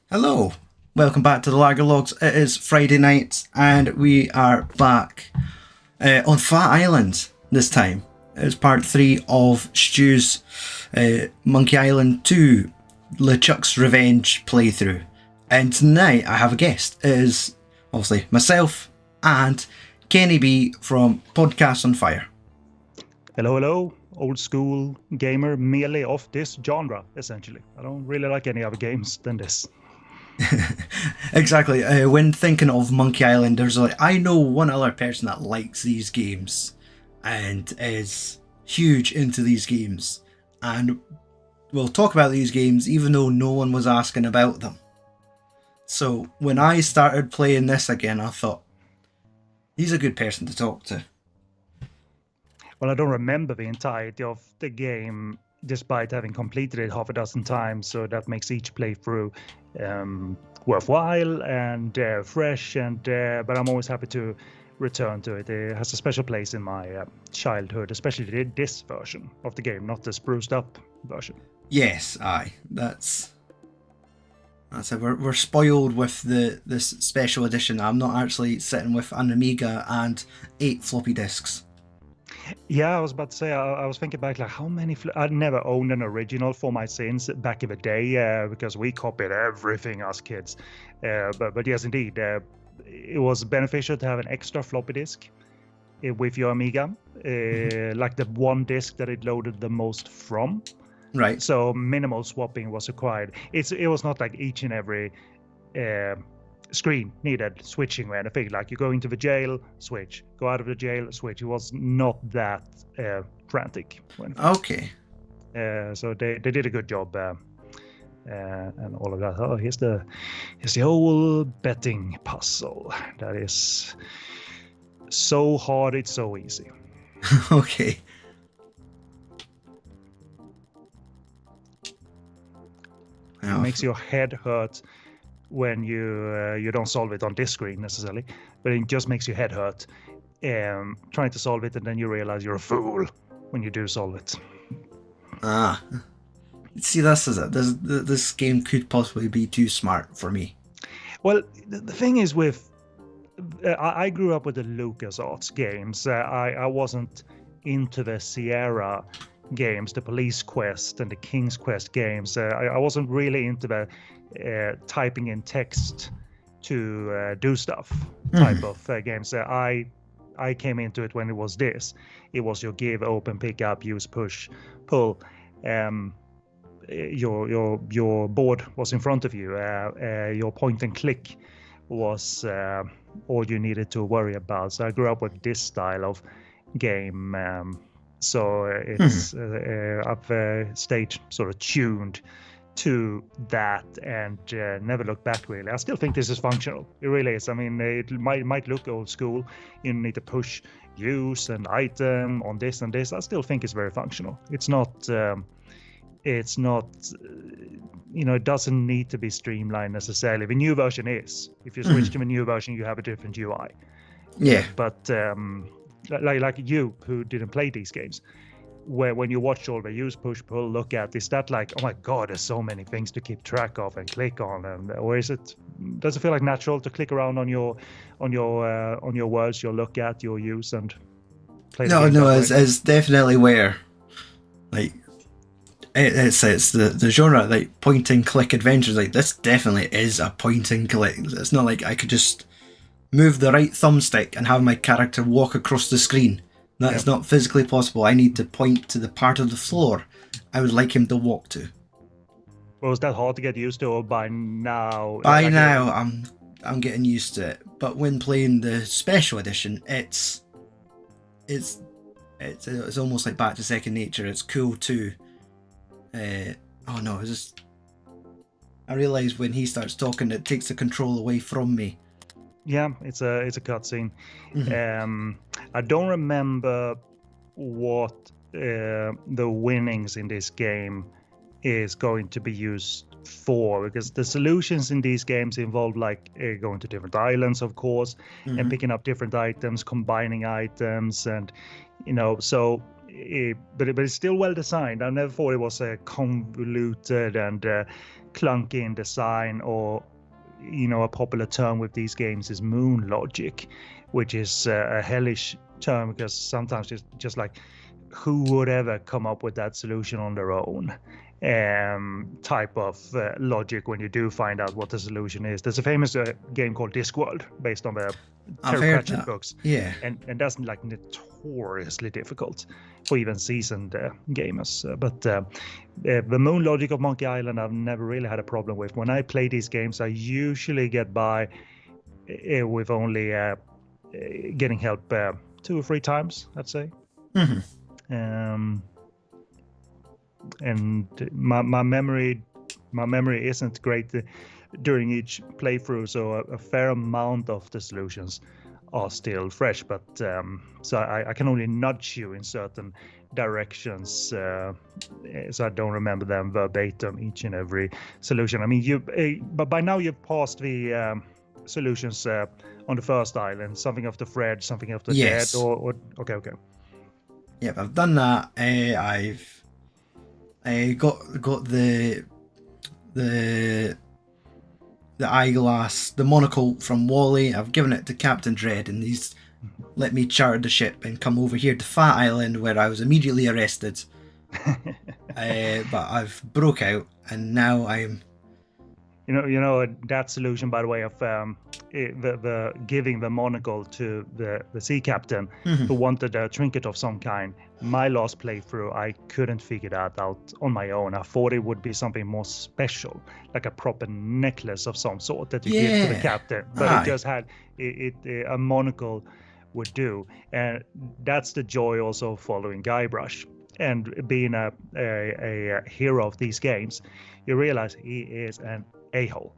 Hello, welcome back to the Lager Logs. It is Friday night, and we are back on Fat Island this time. It's part 3 of Stu's Monkey Island 2 LeChuck's Revenge playthrough. And tonight I have a guest. It is obviously myself and Kenny B from Podcast on Fire. Hello, old school gamer merely of this genre, essentially. I don't really like any other games than this. Exactly. When thinking of Monkey Island, there's I know one other person that likes these games and is huge into these games, and we'll talk about these games even though no one was asking about them. So when I started playing this again, I thought he's a good person to talk to. Well, I don't remember the entirety of the game despite having completed it half a dozen times, so that makes each playthrough worthwhile and fresh, but I'm always happy to return to it. It has a special place in my childhood, especially this version of the game, not the spruced up version. Yes, aye, that's it. We're spoiled with this special edition. I'm not actually sitting with an Amiga and 8 floppy disks. Yeah, I was about to say, I was thinking back, like how many, I'd never owned an original for my sins back in the day, because we copied everything as kids. But yes, indeed, it was beneficial to have an extra floppy disk with your Amiga, like the one disk that it loaded the most from. Right. So minimal swapping was required. It was not like each and every screen needed switching or anything. Like you go into the jail, switch. Go out of the jail, switch. It was not that frantic. Okay. So they did a good job and all of that. Oh, here's the whole betting puzzle. That is so hard. It's so easy. Okay. It makes your head hurt when you don't solve it on this screen necessarily, but it just makes your head hurt trying to solve it, and then you realize you're a fool when you do solve it. Ah. See, this is it. This game could possibly be too smart for me. Well, the thing is with... I grew up with the LucasArts games. I wasn't into the Sierra games, the Police Quest and the King's Quest games. I wasn't really into the typing in text to do stuff type of games. I came into it when it was this. It was your give, open, pick up, use, push, pull. Your board was in front of you. Your point and click was all you needed to worry about. So I grew up with this style of game. So it's I've stayed sort of tuned to that and never looked back really. I still think this is functional. It really is. I mean, it might look old school. You need to push use and item on this and this. I still think it's very functional. It's not, it doesn't need to be streamlined necessarily. The new version is. If you switch to the new version, you have a different UI. Yeah. But like you who didn't play these games, when you watch all the use, push, pull, look at, is that like, oh my god, there's so many things to keep track of and click on, or does it feel like natural to click around on your words, your look at, your use, and play the game? No, it's definitely where, like, it's the genre, like point and click adventures. Like, this definitely is a point and click. It's not like I could just move the right thumbstick and have my character walk across the screen. That is not physically possible. I need to point to the part of the floor I would like him to walk to. Well, was that hard to get used to, or by now? By now, I'm getting used to it. But when playing the special edition, it's almost like back to second nature. It's cool too. I realise when he starts talking, it takes the control away from me. Yeah, it's a cutscene. I don't remember what the winnings in this game is going to be used for, because the solutions in these games involve like going to different islands, of course, and picking up different items, combining items, and so. But it's still well designed. I never thought it was convoluted and clunky in design, or a popular term with these games is moon logic, which is a hellish term because sometimes it's just like, who would ever come up with that solution on their own? Type of logic when you do find out what the solution is. There's a famous game called Discworld based on the Terry Pratchett books. Yeah. And that's like notoriously difficult for even seasoned gamers. But the moon logic of Monkey Island I've never really had a problem with. When I play these games, I usually get by with only getting help 2 or 3 times, I'd say. Mm-hmm. And my memory isn't great during each playthrough, so a fair amount of the solutions are still fresh, but so I can only nudge you in certain directions, so I don't remember them verbatim, each and every solution. I mean, but by now you've passed the solutions on the first island, something of the Fred, something of the yes. dead, or okay. Yep, I've done that. I've got the eyeglass, the monocle from Wally. I've given it to Captain Dread, and he's let me charter the ship and come over here to Fat Island, where I was immediately arrested. But I've broke out, and now I'm. That solution, by the way, of the giving the monocle to the sea captain who wanted a trinket of some kind. My last playthrough, I couldn't figure that out on my own. I thought it would be something more special, like a proper necklace of some sort that you give to the captain. But it just had a monocle would do, and that's the joy also of following Guybrush and being a hero of these games. You realize he is an a-hole.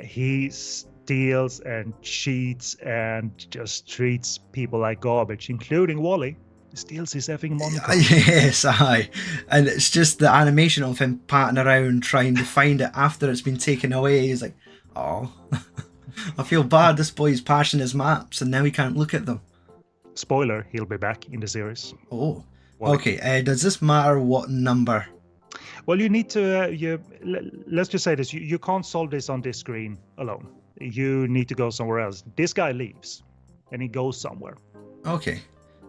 He steals and cheats and just treats people like garbage, including Wally. He steals his effing monocle. Yes, and it's just the animation of him patting around trying to find it after it's been taken away. He's like, oh, I feel bad. This boy's pashing his maps and now he can't look at them. Spoiler, he'll be back in the series. Oh, Wally. Okay. Does this matter what number? Well, you need to, let's just say this, you can't solve this on this screen alone. You need to go somewhere else. This guy leaves and he goes somewhere. Okay.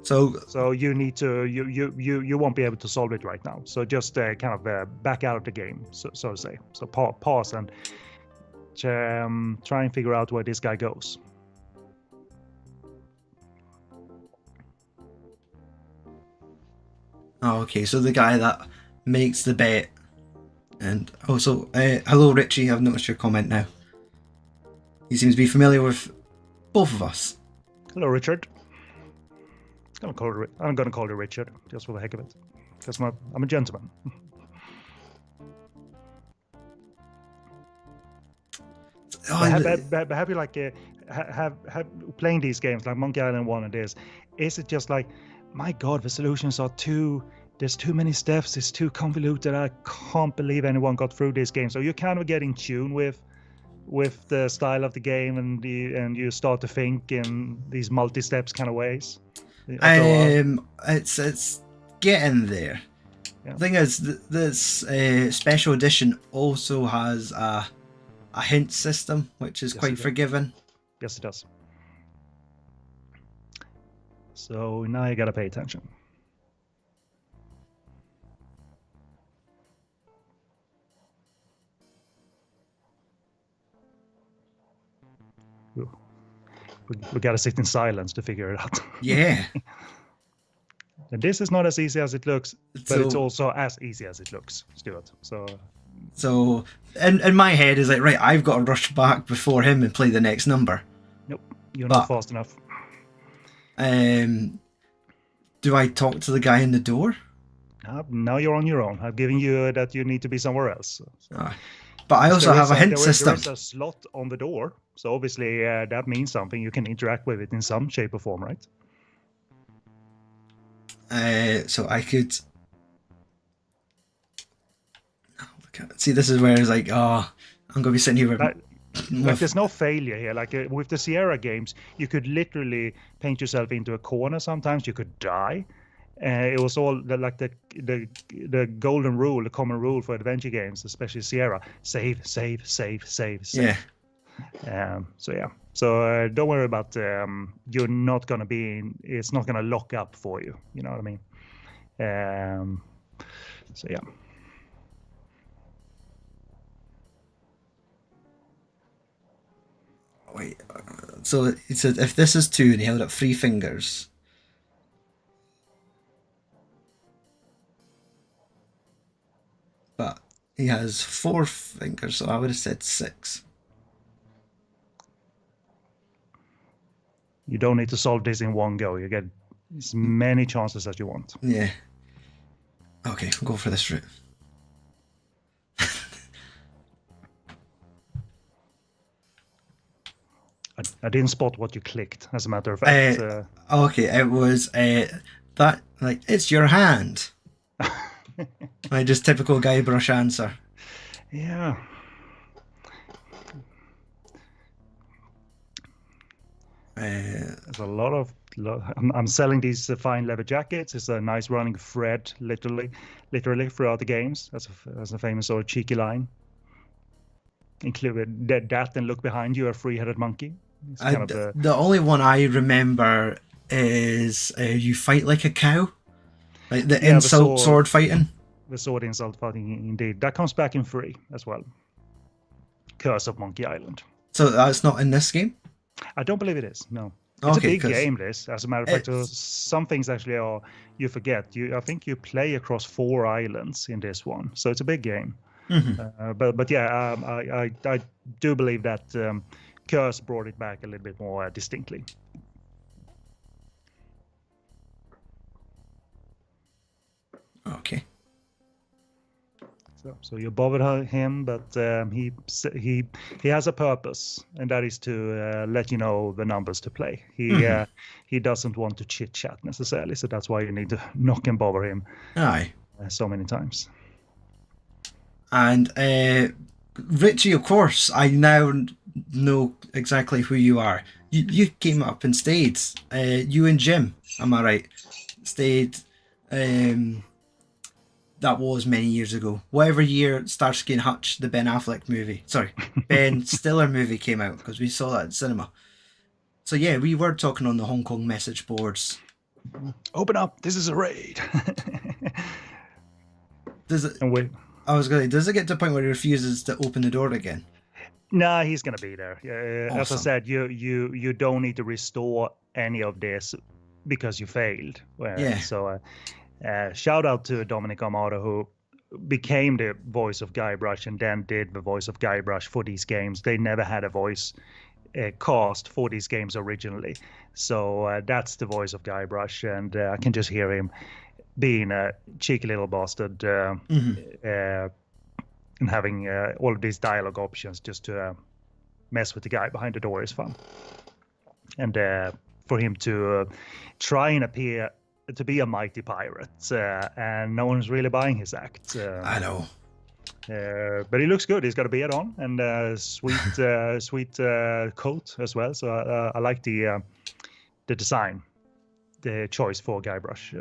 So you need to, you won't be able to solve it right now. So just kind of back out of the game, so to say. So pause and try and figure out where this guy goes. Oh, okay. So the guy that makes the bet. And also, hello Richie, I've noticed your comment now. He seems to be familiar with both of us. Hello Richard. I'm gonna call you Richard, just for the heck of it, because I'm a gentleman. Have you like have playing these games like Monkey Island 1 and this? Is it just like, my God, the solutions are there's too many steps, it's too convoluted, I can't believe anyone got through this game. So you kind of get in tune with the style of the game, and you start to think in these multi-steps kind of ways. It's getting there. Yeah. The thing is, this special edition also has a hint system, which is quite forgiving. Yes, it does. So now you gotta pay attention. We gotta sit in silence to figure it out. Yeah. And this is not as easy as it looks, but it's also as easy as it looks, Stuart. So in my head is like, right, I've got to rush back before him and play the next number. Nope, you're not fast enough. Do I talk to the guy in the door? Now you're on your own. I've given you that you need to be somewhere else. But I also have a hint system. There is a slot on the door, so obviously that means something. You can interact with it in some shape or form, right? So I could... See, this is where it's like, oh, I'm going to be sitting here with... Like there's no failure here. Like with the Sierra games, you could literally paint yourself into a corner sometimes. You could die. It was all the golden rule, the common rule for adventure games, especially Sierra: save, save, save, save, save. Yeah. So don't worry about you're not gonna be in, it's not gonna lock up for you. You know what I mean? So yeah. Wait. So it said if this is 2 and he held up 3 fingers. But he has 4 fingers, so I would have said 6. You don't need to solve this in one go. You get as many chances as you want. Yeah. Okay, we'll go for this route. I didn't spot what you clicked, as a matter of fact. Okay, it was that, like, it's your hand. Like, just typical Guybrush answer. Yeah. There's a lot of. I'm selling these fine leather jackets. It's a nice running thread, literally throughout the games. That's a famous sort of cheeky line. Included that and look behind you, a 3-headed monkey. It's kind of the only one I remember is you fight like a cow, like the insult sword fighting. The sword insult fighting, indeed. That comes back in 3 as well. Curse of Monkey Island. So that's not in this game? I don't believe it is. No. It's Okay, a big game, this. As a matter of fact, some things actually are, you forget. I think you play across 4 islands in this one. So it's a big game. Mm-hmm. But yeah, I do believe that Curse brought it back a little bit more distinctly. Okay. So you bothered him, but he has a purpose, and that is to let you know the numbers to play. He doesn't want to chit chat necessarily, so that's why you need to knock and bother him. Aye. So many times. And Richie, of course, I now know exactly who you are. You came up and stayed. You and Jim, am I right? Stayed. That was many years ago. Whatever year Starsky and Hutch, the Ben Affleck movie, Ben Stiller movie came out, because we saw that in cinema. So yeah, we were talking on the Hong Kong message boards. Open up! This is a raid. Does it? And wait. I was going. Does it get to the point where he refuses to open the door again? Nah, he's gonna be there. Awesome. As I said, you don't need to restore any of this because you failed. Yeah. So. Shout out to Dominic Armato, who became the voice of Guybrush and then did the voice of Guybrush for these games. They never had a voice cast for these games originally. So that's the voice of Guybrush, and I can just hear him being a cheeky little bastard and having all of these dialogue options just to mess with the guy behind the door is fun. And for him to try and appear to be a mighty pirate, and no one's really buying his act. I know. But he looks good. He's got a beard on and sweet coat as well. So I like the design, the choice for Guybrush.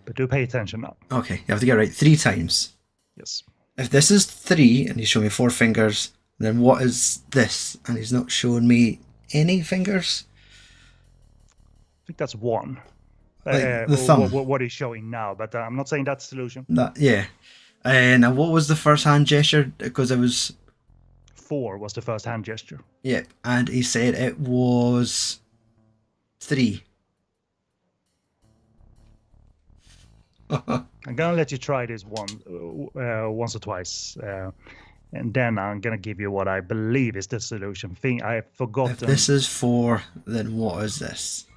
But do pay attention now. Okay, you have to get it right 3 times. Yes. If this is 3 and he's showing me 4 fingers, then what is this? And he's not showing me any fingers. I think that's 1. Like the thumb. What he's showing now, but I'm not saying that's the solution. Yeah. Now, what was the first hand gesture? Because it was 4 was the first hand gesture. Yep, and he said it was 3. I'm gonna let you try this once or twice, and then I'm gonna give you what I believe is the solution. I've forgotten. If this is 4, then what is this?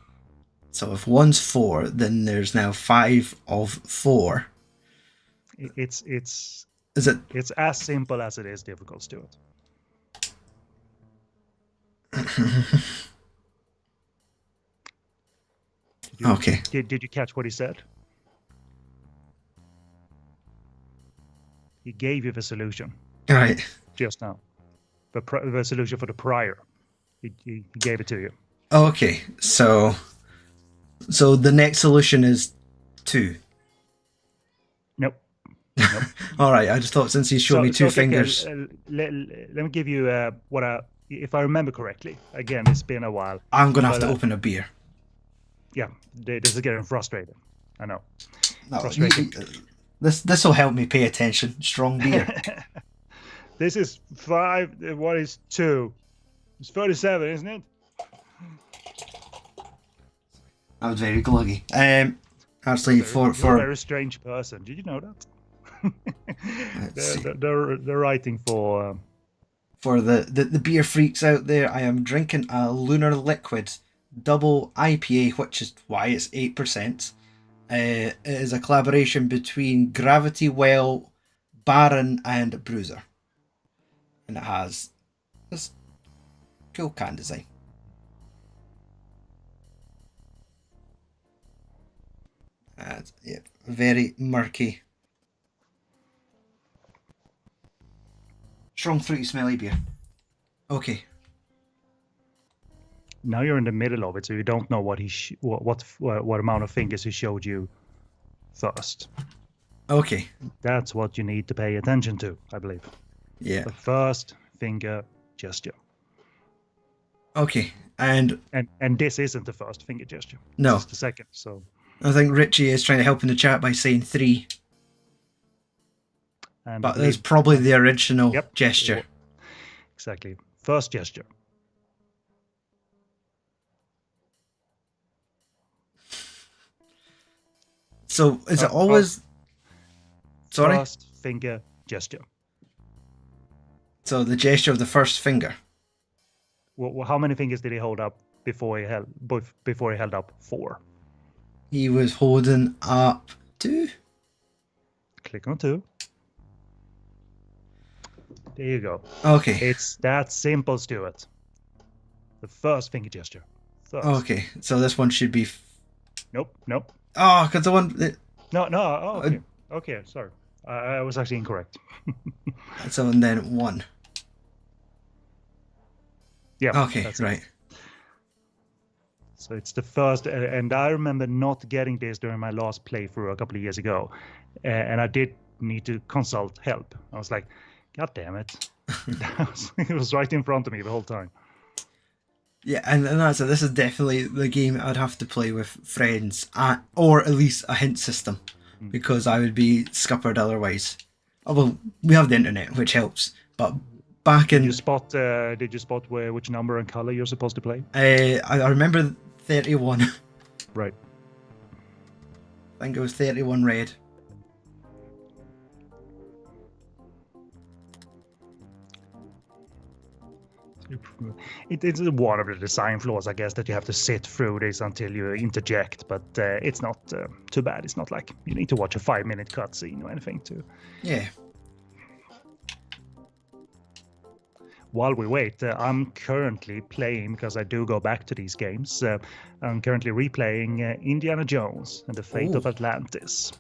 So if 1's 4, then there's now 5 of 4. It's Is it? It's as simple as it is difficult, Stuart. Okay. Did you catch what he said? He gave you the solution. Right. Just now. The solution for the prior. He gave it to you. Okay, so So the next solution is 2. Nope. Nope. All right, I just thought since he showed me two okay, fingers. let me give you if I remember correctly. Again, it's been a while. I'm going to have to open a beer. Yeah, this is getting frustrating. I know. No, Frustrating. This will help me pay attention. Strong beer. This is 5. What is 2? It's 37, isn't it? I was very gluggy. Actually, You're a for very strange person. Did you know that? They're writing for the beer freaks out there, I am drinking a Lunar Liquid double IPA, which is why it's 8%. It is a collaboration between Gravity Well, Baron, and Bruiser, and it has this cool can design. And yeah, very murky. Strong, fruity, smelly beer. Okay. Now you're in the middle of it, so you don't know what what amount of fingers he showed you first. Okay. That's what you need to pay attention to, I believe. Yeah. The first finger gesture. Okay. And this isn't the first finger gesture. No. It's the second. So I think Richie is trying to help in the chat by saying 3. But there's probably the original gesture. Exactly. First gesture. So is it always... Sorry? First finger gesture. So the gesture of the first finger. Well, how many fingers did he hold up before he held up 4? He was holding up 2. Click on 2. There you go. Okay. It's that simple, Stuart. The first finger gesture. First. Okay, so this one should be... Nope. Oh, because the one... No. Oh, okay. Okay, sorry. I was actually incorrect. So, and then 1. Yeah. Okay, right. So it's the first, and I remember not getting this during my last playthrough a couple of years ago, and I did need to consult help. I was like, God damn it. It was right in front of me the whole time. Yeah, and that's it. This is definitely the game I'd have to play with friends, or at least a hint system, because I would be scuppered otherwise. Oh, well, we have the internet, which helps, but back in... Did you spot which number and color you're supposed to play? I remember 31. Right. I think it was 31 red. It's one of the design flaws, I guess, that you have to sit through this until you interject, but it's not too bad. It's not like you need to watch a 5-minute cutscene or anything to... Yeah. While we wait, I'm currently playing, because I do go back to these games, I'm currently replaying Indiana Jones and the Fate of Atlantis.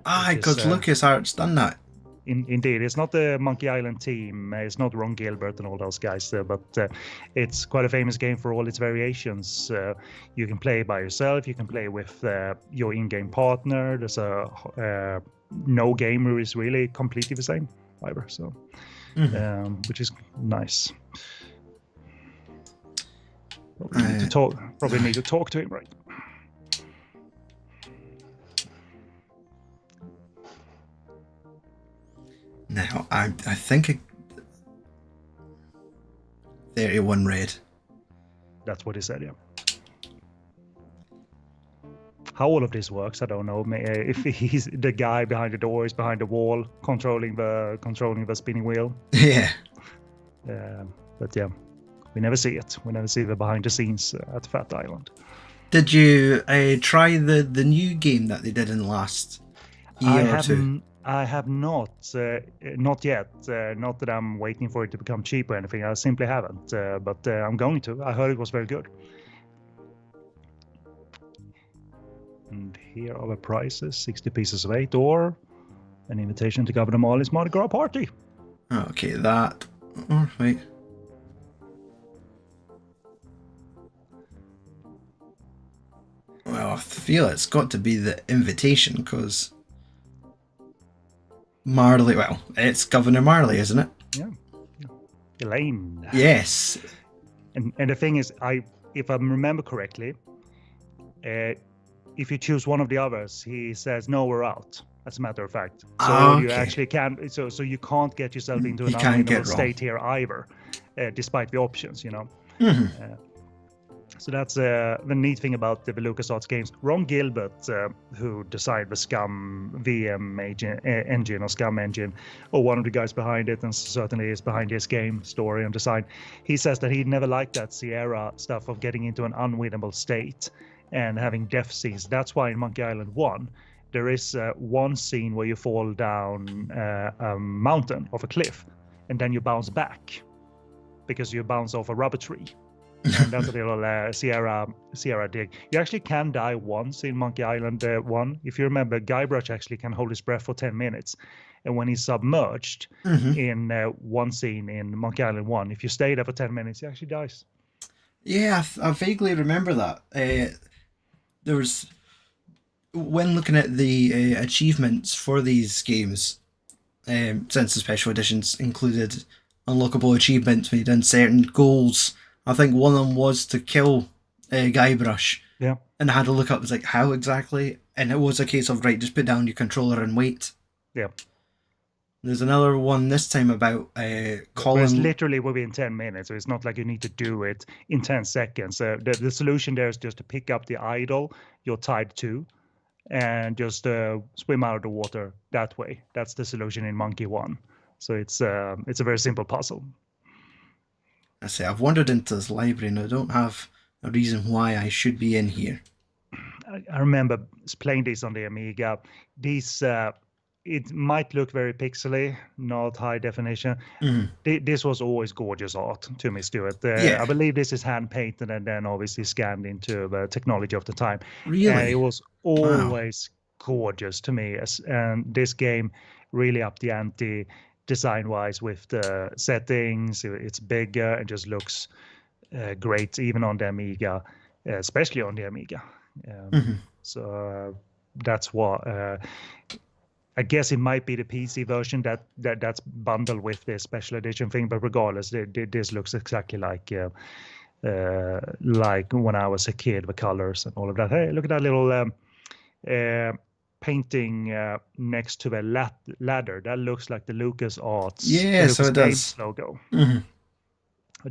Because LucasArts done that. Indeed, it's not the Monkey Island team, it's not Ron Gilbert and all those guys, but it's quite a famous game for all its variations. You can play by yourself, you can play with your in-game partner. There's no game who is really completely the same either, so which is nice. Probably need to talk to him, right? Now, I think 31 red. That's what he said, yeah. How all of this works, I don't know. If he's the guy behind the door, is behind the wall, controlling the spinning wheel. Yeah. But yeah, we never see it. We never see the behind the scenes at Fat Island. Did you try the new game that they did in the last year or two? I have not yet. Not that I'm waiting for it to become cheap or anything. I simply haven't. But I'm going to. I heard it was very good. And here are the prices: 60 pieces of 8, or an invitation to Governor Marley's Mardi Gras party. Okay, that. Oh, wait. Well, I feel it's got to be the Invitation, because Marley, well, it's Governor Marley, isn't it? Yeah. Elaine. Yes. And the thing is, if I remember correctly, if you choose one of the others, he says, no, we're out, as a matter of fact. So you actually can't, so you can't get yourself into an unwinnable state here either, despite the options, you know. So that's the neat thing about the LucasArts games. Ron Gilbert, who designed the Scum VM engine or Scum engine, or one of the guys behind it, and certainly is behind this game, story and design, he says that he never liked that Sierra stuff of getting into an unwinnable state and having death scenes. That's why in Monkey Island 1, there is one scene where you fall down a mountain off a cliff, and then you bounce back because you bounce off a rubber tree. And that's a little Sierra dig. You actually can die once in Monkey Island 1. If you remember, Guybrush actually can hold his breath for 10 minutes. And when he's submerged in one scene in Monkey Island 1, if you stay there for 10 minutes, he actually dies. Yeah, I vaguely remember that. There was, when looking at the achievements for these games, since the special editions included unlockable achievements when you done certain goals, I think one of them was to kill Guybrush. Yeah. And I had to look up, it was like, how exactly? And it was a case of, right, just put down your controller and wait. Yeah. There's another one this time about Colin. It's literally within 10 minutes, so it's not like you need to do it in 10 seconds. The solution there is just to pick up the idol you're tied to and just swim out of the water that way. That's the solution in Monkey 1. So it's a very simple puzzle. I say, I've wandered into this library and I don't have a reason why I should be in here. I remember playing this on the Amiga. These, it might look very pixely, not high definition. This was always gorgeous art to me, Stuart. I believe this is hand painted and then obviously scanned into the technology of the time. Really? It was always gorgeous to me. And this game really upped the ante design-wise with the settings. It's bigger and just looks great, even on the Amiga, especially on the Amiga. So that's what I guess it might be the PC version that's bundled with this special edition thing. But regardless, this looks exactly like when I was a kid, the colors and all of that. Hey, look at that little painting next to the ladder. That looks like the LucasArts, so it does. logo. I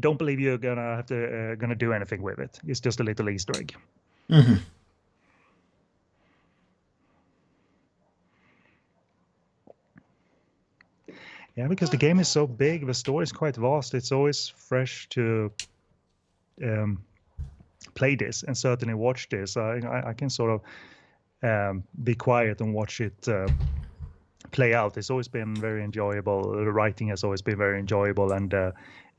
don't believe you're gonna have to gonna do anything with it. It's just a little Easter egg. Yeah, because the game is so big, the story is quite vast. It's always fresh to play this and certainly watch this. I can sort of be quiet and watch it play out. It's always been very enjoyable. The writing has always been very enjoyable and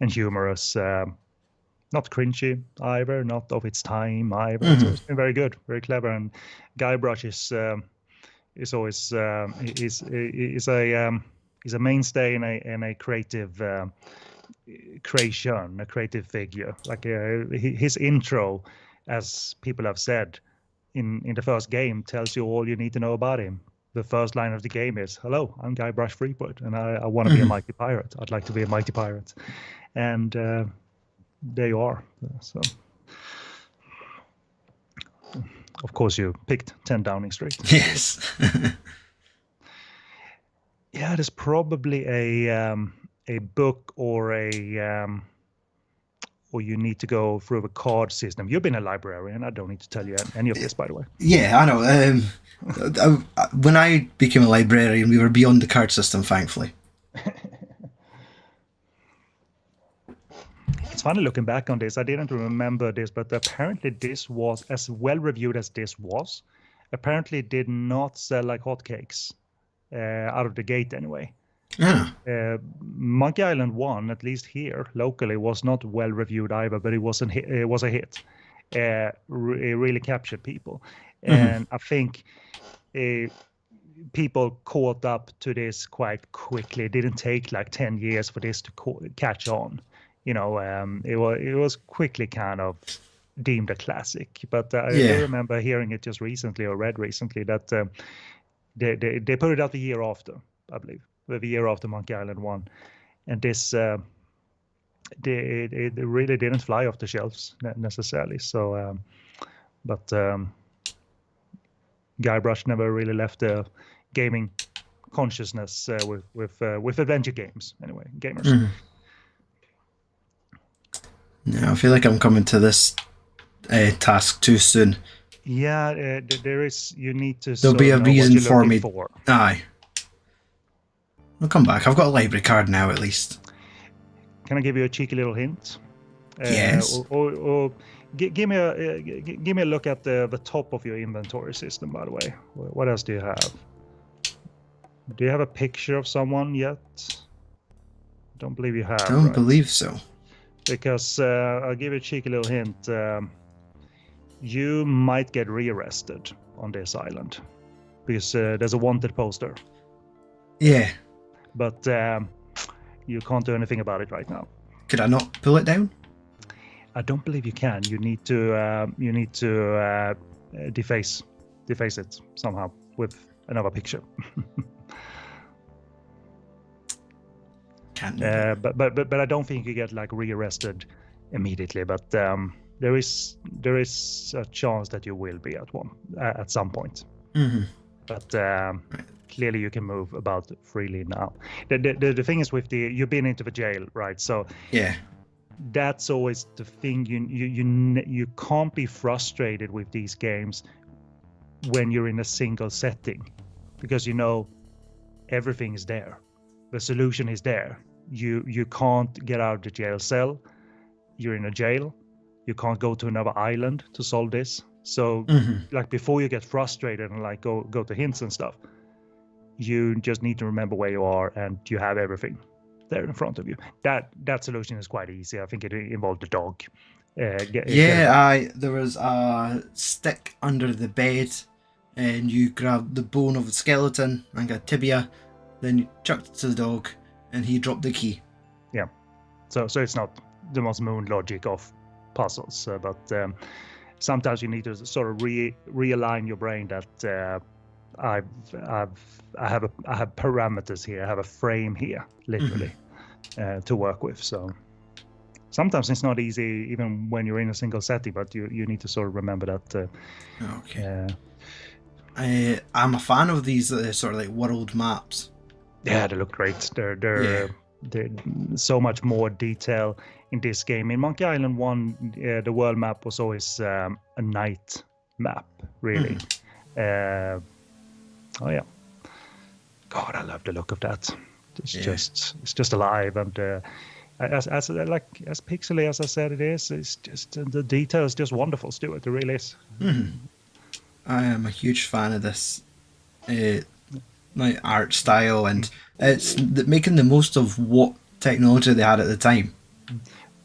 humorous. Not cringy either, not of its time either. It's always been very good, very clever. And Guybrush is always is a mainstay in a creative creation, a creative figure. Like his intro, as people have said, in the first game tells you all you need to know about him. The first line of the game is, "Hello, I'm Guybrush Threepwood, and I want to be a mighty pirate. I'd like to be a mighty pirate." And there you are. So, of course, you picked 10 Downing Street. Yes. Yeah, there's probably a book or or you need to go through a card system. You've been a librarian. I don't need to tell you any of this, by the way. Yeah, I know. When I became a librarian, we were beyond the card system, thankfully. It's funny looking back on this. I didn't remember this, but apparently this was, as well reviewed as this was, apparently did not sell like hotcakes out of the gate anyway. Yeah. Monkey Island 1, at least here locally, was not well reviewed either, but it was a hit. It really captured people. And I think people caught up to this quite quickly. It didn't take like 10 years for this to catch on. You know, it was quickly kind of deemed a classic. But I Yeah. do remember hearing it just recently, or read recently, that they put it out the year after, I believe, the year after Monkey Island 1. And this, it really didn't fly off the shelves necessarily. So, but Guybrush never really left the gaming consciousness with adventure games. Anyway, gamers. Yeah, I feel like I'm coming to this task too soon. Yeah, there is. You need to. There'll be a know what reason you're for looking me. For. Aye. I'll come back. I've got a library card now, at least. Can I give you a cheeky little hint? Yes. Or give me a look at the top of your inventory system. By the way, what else do you have? Do you have a picture of someone yet? Don't believe you have. Don't right? believe so. Because I'll give you a cheeky little hint. You might get rearrested on this island because there's a wanted poster. Yeah. But you can't do anything about it right now. Could I not pull it down? I don't believe you can. You need to deface it somehow with another picture. Can't do that. But I don't think you get like rearrested immediately. But there is a chance that you will be at some point. Mm-hmm. But clearly you can move about freely now. The thing is with you've been into the jail, right? So Yeah. that's always the thing. You can't be frustrated with these games when you're in a single setting, because everything is there. The solution is there. You can't get out of the jail cell. You're in a jail. You can't go to another island to solve this. So like before you get frustrated and like go to hints and stuff, you just need to remember where you are and you have everything there in front of you. That solution is quite easy. I think it involved a dog. There was a stick under the bed, and you grabbed the bone of the skeleton and got tibia, then you chucked it to the dog, and he dropped the key. Yeah. So it's not the most moon logic of puzzles, but sometimes you need to sort of realign your brain that I have parameters here. I have a frame here, literally, to work with. So sometimes it's not easy, even when you're in a single setting. But you need to sort of remember that. Okay. I'm a fan of these sort of like world maps. Yeah, they look great. They're so much more detail in this game. In Monkey Island 1, the world map was always a night map, really. Oh yeah, God, I love the look of that. It's just alive, and as pixely as I said it is, it's just the detail is just wonderful, Stuart. It really is. I am a huge fan of this like art style, and it's making the most of what technology they had at the time.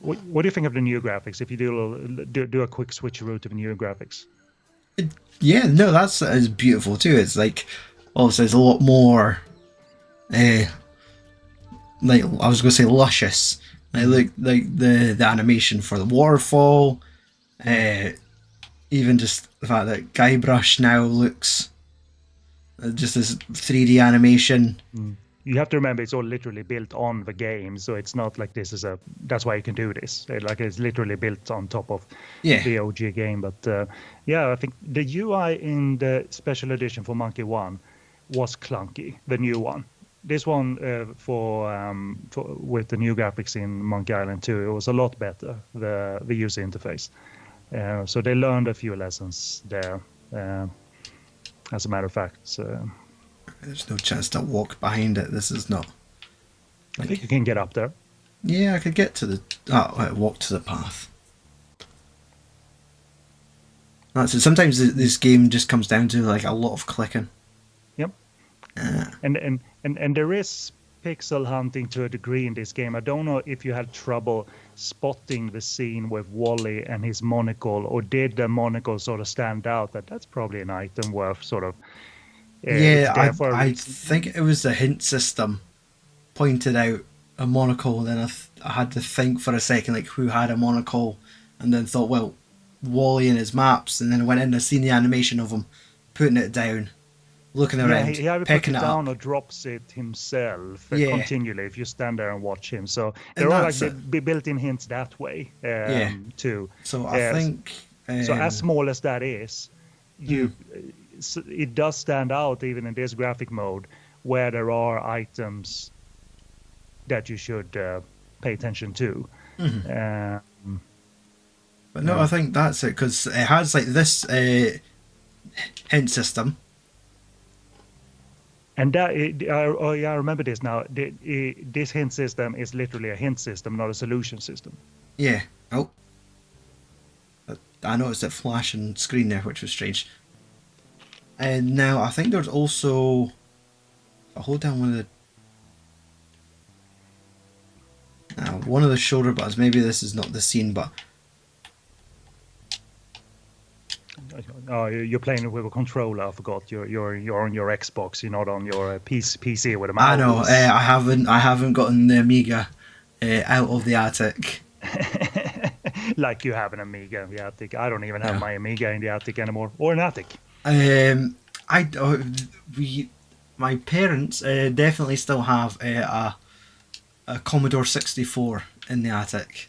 What do you think of the new graphics? If you do a quick switcheroo to the new graphics. That's beautiful too. It's like also it's a lot more like I was gonna say luscious. Like the animation for the waterfall, even just the fact that Guybrush now looks just this 3D animation. You have to remember it's all literally built on the game, so it's not like this is that's why you can do this. Like it's literally built on top of the OG game. But I think the UI in the special edition for Monkey 1 was clunky, the new one. This one for with the new graphics in Monkey Island 2, it was a lot better, the user interface. So they learned a few lessons there, as a matter of fact. So, there's no chance to walk behind it. This is not. I think you can get up there. Yeah, I could get to walk to the path. That's it. Sometimes this game just comes down to like a lot of clicking. Yep. And there is pixel hunting to a degree in this game. I don't know if you had trouble spotting the scene with Wally and his monocle, or did the monocle sort of stand out that's probably an item worth sort of. I think it was the hint system pointed out a monocle, and then I had to think for a second like who had a monocle, and then thought, well, Wally and his maps, and then I went in and seen the animation of him putting it down, looking around, he either puts picking it it down up. or drops it himself Yeah. continually if you stand there and watch him. So And there are like that's the built-in hints that way too. So I think. So as small as that is, it does stand out even in this graphic mode where there are items that you should pay attention to. But no, I think that's it, because it has like this hint system. And that, I remember this now. This hint system is literally a hint system, not a solution system. Yeah. Oh. I noticed it flashing screen there, which was strange. And now I think there's also. If I hold down one of the shoulder buttons. Maybe this is not the scene, but. Oh, you're playing with a controller. I forgot. You're on your Xbox. You're not on your PC with a mouse. I know. I haven't gotten the Amiga out of the attic. Like you have an Amiga in the attic. I don't even have my Amiga in the attic anymore, or an attic. My parents definitely still have a Commodore 64 in the attic.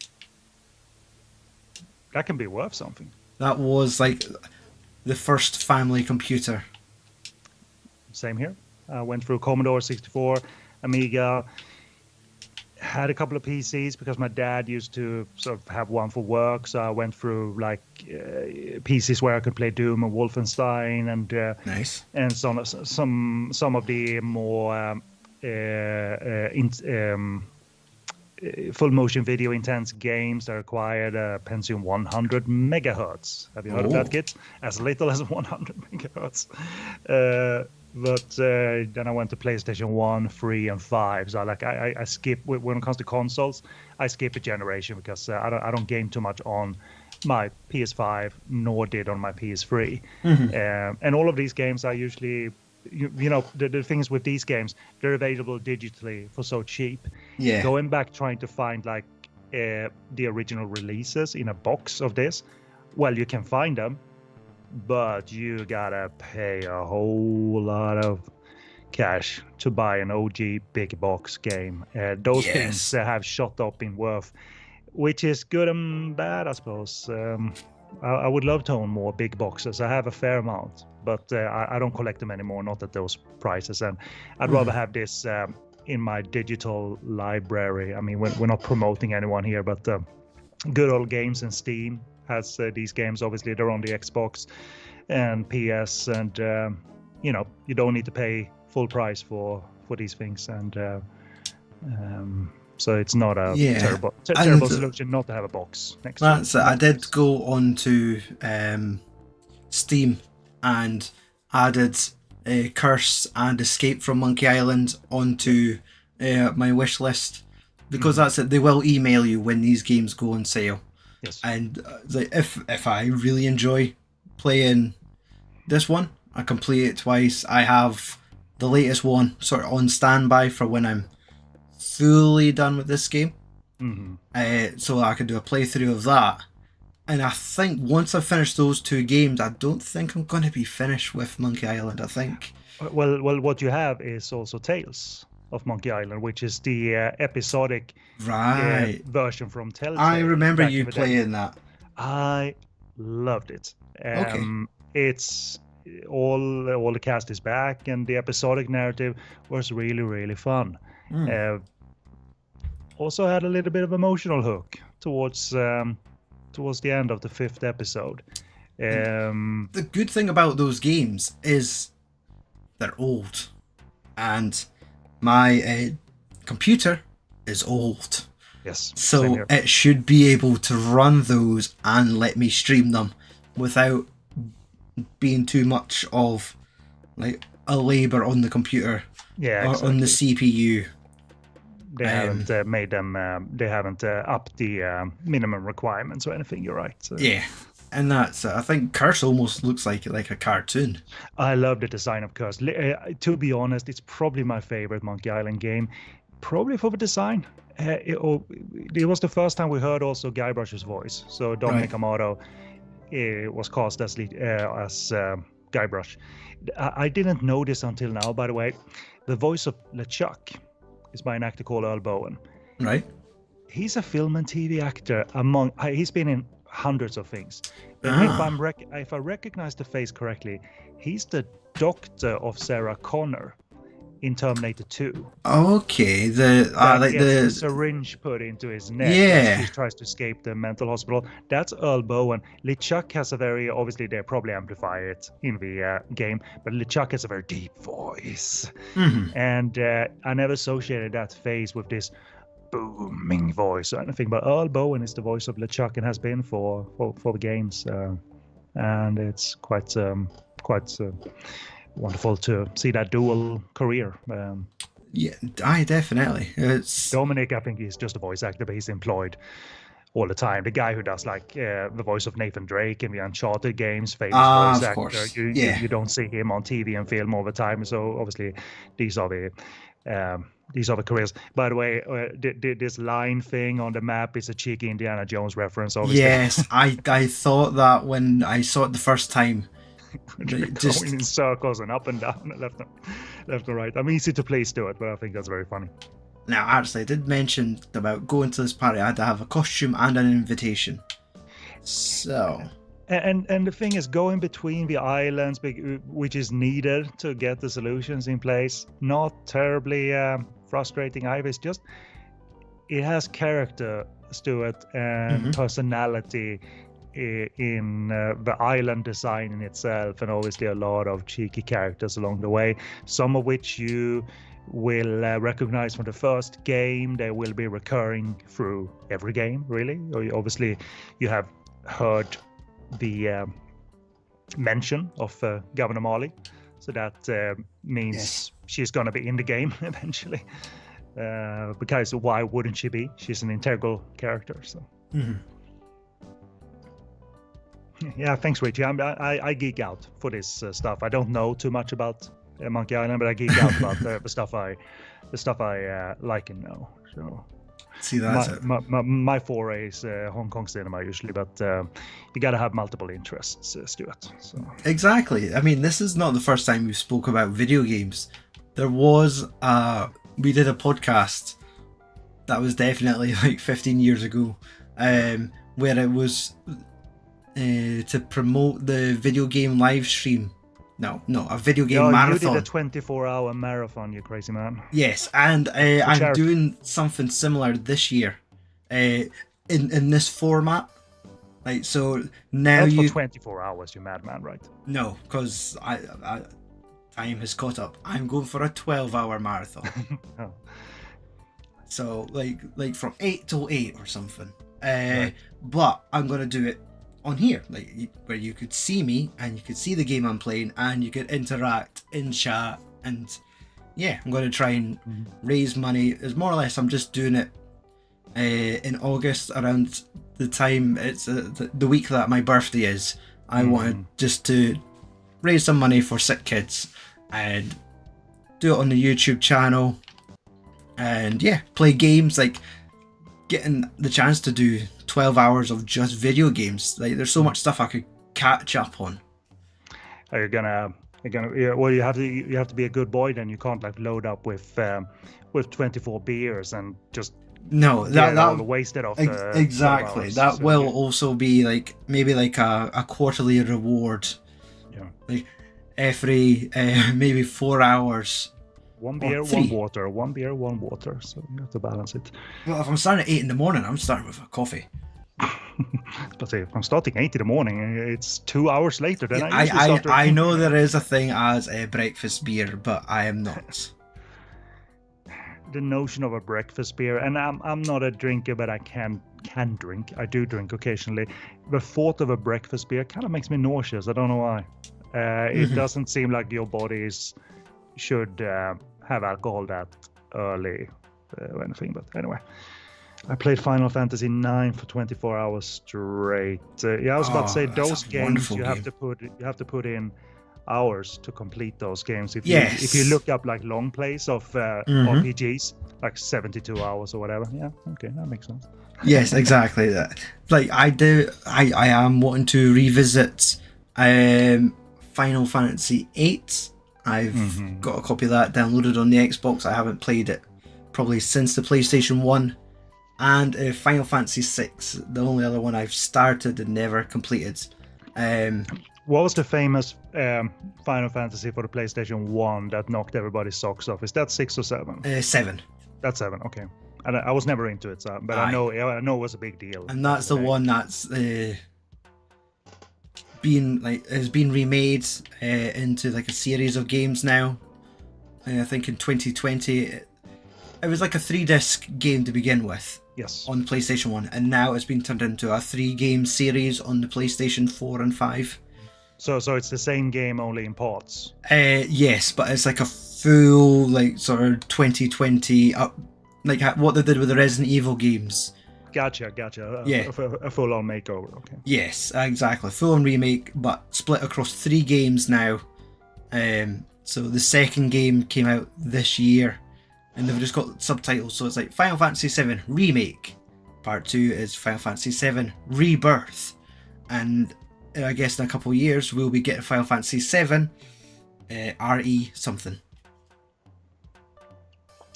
That can be worth something. That was like the first family computer. Same here. I went through Commodore 64, Amiga, had a couple of PCs because my dad used to sort of have one for work. So I went through like PCs where I could play Doom and Wolfenstein and nice. And some of the more full motion video intense games that required a Pentium 100 megahertz. Have you heard of that, kids? As little as 100 megahertz. But then I went to PlayStation 1, 3, and 5. So I skip, when it comes to consoles, I skip a generation because I don't game too much on my PS5, nor did on my PS3. And all of these games are usually, the things with these games, they're available digitally for so cheap. Yeah. Going back trying to find like the original releases in a box of this, well, you can find them, but you gotta pay a whole lot of cash to buy an OG big box game. Those things have shot up in worth, which is good and bad, I suppose. I would love to own more big boxes. I have a fair amount, but I don't collect them anymore, not at those prices. And I'd rather have this in my digital library. I mean, we're not promoting anyone here, but Good Old Games and Steam has these games. Obviously, they're on the Xbox and PS, and you don't need to pay full price for these things. And so it's not a terrible solution not to have a box next to it. I did go on to Steam and added Curse and Escape from Monkey Island onto my wish list, because that's it. They will email you when these games go on sale. Yes. And if I really enjoy playing this one, I complete it twice. I have the latest one sort of on standby for when I'm fully done with this game, so I can do a playthrough of that. And I think once I've finished those two games, I don't think I'm going to be finished with Monkey Island. I think. Well, what you have is also Tales of Monkey Island, which is the episodic version from Telltale. I remember you playing that. I loved it. It's all the cast is back, and the episodic narrative was really, really fun. Also had a little bit of emotional hook towards the end of the 5th episode. The good thing about those games is they're old, and my computer is old. Yes. So it should be able to run those and let me stream them without being too much of like a labor on the computer or on the CPU. They haven't made them. They haven't upped the minimum requirements or anything. You're right. So. Yeah, and that's. I think Curse almost looks like a cartoon. I love the design of Curse. To be honest, it's probably my favorite Monkey Island game. Probably for the design. It was the first time we heard also Guybrush's voice. So Dominic Amato. was cast as Guybrush. I didn't know this until now, by the way. The voice of LeChuck is by an actor called Earl Bowen. Right. He's a film and TV actor. He's been in hundreds of things. If I recognize the face correctly, he's the doctor of Sarah Connor in Terminator 2. Okay, the syringe put into his neck Yeah. as he tries to escape the mental hospital. That's Earl Bowen. LeChuck has a very, obviously they probably amplify it in the game, but LeChuck has a very deep voice. And I never associated that face with this booming voice or anything, but Earl Bowen is the voice of LeChuck and has been for the games, and it's quite wonderful to see that dual career. Yeah, definitely. It's Dominic, I think he's just a voice actor, but he's employed all the time. The guy who does like the voice of Nathan Drake in the Uncharted games, famous voice actor. Course. You don't see him on TV and film all the time. So obviously these are the careers. By the way, this line thing on the map is a cheeky Indiana Jones reference, obviously. Yes, I thought that when I saw it the first time. Just going in circles and up and down, left and right. I'm easy to please do it, but I think that's very funny. Now, actually, I did mention about going to this party. I had to have a costume and an invitation. So. And the thing is, going between the islands, which is needed to get the solutions in place, not terribly frustrating either. It's just, it has character to it and personality in the island design in itself, and obviously a lot of cheeky characters along the way, some of which you will recognize from the first game. They will be recurring through every game, really. Obviously, you have heard the mention of Governor Marley, so that means she's going to be in the game eventually, because why wouldn't she be? She's an integral character. So yeah, thanks, Richie. I geek out for this stuff. I don't know too much about Monkey Island, but I geek out about the stuff I like and know. So See, that's my foray is Hong Kong cinema usually, but you got to have multiple interests, Stuart. So. Exactly. I mean, this is not the first time we spoke about video games. There was we did a podcast that was definitely like 15 years ago, where it was to promote the video game live stream. No, a video game marathon. You did a 24-hour marathon, you crazy man. Yes, and I'm doing something similar this year, in this format. Like, so now Not for 24 hours, you madman, right? No, because I time has caught up. I'm going for a 12-hour marathon. Oh. So like from 8 till 8 or something. Right. But I'm gonna do it on here, like where you could see me and you could see the game I'm playing and you could interact in chat, and yeah, I'm going to try and raise money. It's more or less I'm just doing it in August, around the time it's the week that my birthday is. I wanted just to raise some money for sick kids and do it on the YouTube channel, and yeah, play games, like getting the chance to do 12 hours of just video games. Like, there's so much stuff I could catch up on. Are you gonna yeah, well, you have to be a good boy, then you can't like load up with 24 beers and just that wasted off exactly. That so will also be like maybe like a quarterly reward. Yeah. Like every maybe 4 hours. One beer, one water. One beer, one water. So you have to balance it. Well, if I'm starting at 8 in the morning, I'm starting with a coffee. But if I'm starting 8 in the morning, it's 2 hours later. Then I know there is a thing as a breakfast beer, but I am not. The notion of a breakfast beer, and I'm not a drinker, but I can drink. I do drink occasionally. The thought of a breakfast beer kind of makes me nauseous. I don't know why. It doesn't seem like your bodies should have alcohol that early or anything, but anyway, I played Final Fantasy IX for 24 hours straight. I was about to say, those games you have to put in hours to complete those games. If you look up like long plays of RPGs, like 72 hours or whatever. Yeah, okay, that makes sense. Yes, exactly that. Like I do, I am wanting to revisit Final Fantasy VIII. I've got a copy of that downloaded on the Xbox. I haven't played it probably since the PlayStation 1. And Final Fantasy VI, the only other one I've started and never completed. What was the famous Final Fantasy for the PlayStation 1 that knocked everybody's socks off? Is that 6 or 7? 7. That's 7, okay. And I was never into it, so, but I know it was a big deal. And that's the one that's has been remade into like a series of games now. I think in 2020, it was like a 3-disc game to begin with. Yes. On the PlayStation 1, and now it's been turned into a 3-game series on the PlayStation 4 and 5. So it's the same game, only in parts. Yes, but it's like a full, like, sort of 2020 up, like what they did with the Resident Evil games. Gotcha. Yeah. A full-on makeover. Okay. Yes, exactly. Full-on remake, but split across 3 games now. So the second game came out this year, and they've just got subtitles. So it's like Final Fantasy VII Remake. Part 2 is Final Fantasy VII Rebirth, and I guess in a couple of years we'll be getting Final Fantasy VII RE something.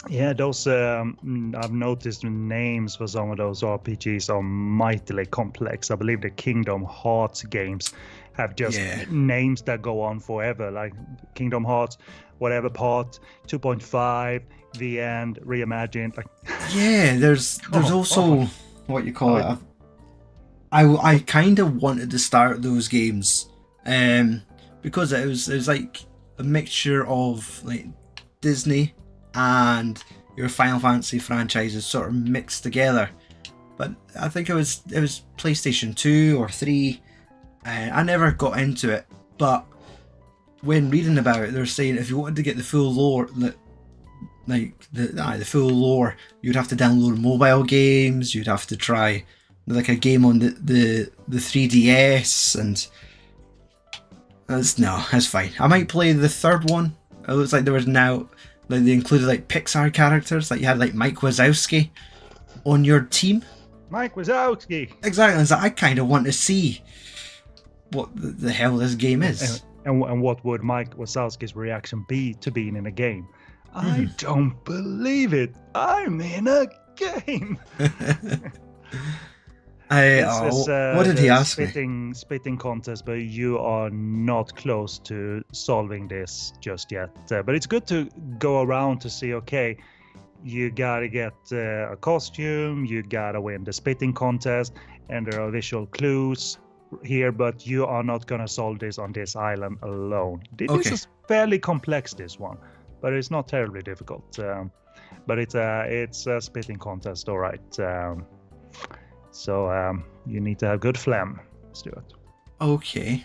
Yeah, those I've noticed the names for some of those RPGs are mightily complex. I believe the Kingdom Hearts games have just names that go on forever, like Kingdom Hearts, whatever part, 2.5, the end, reimagined. Like, yeah, there's also what you call it. I kind of wanted to start those games, because it was like a mixture of like Disney and your Final Fantasy franchises sort of mixed together. But I think it was PlayStation 2 or 3. I never got into it, but when reading about it, they're saying if you wanted to get the full lore, like the full lore, you'd have to download mobile games. You'd have to try like a game on the 3DS, and that's fine. I might play the third one. It looks like there was now, like, they included like Pixar characters, like you had like Mike Wazowski on your team. Mike Wazowski. Exactly. And so I kind of want to see what the hell this game is. And what would Mike Wazowski's reaction be to being in a game? I don't believe it. I'm in a game. What did he ask me? Spitting contest, but you are not close to solving this just yet. But it's good to go around to see, okay, you gotta get a costume, you gotta win the spitting contest, and there are visual clues here, but you are not gonna solve this on this island alone. This is fairly complex, this one, but it's not terribly difficult. But it's a spitting contest, all right. So you need to have good phlegm, Stuart. Okay.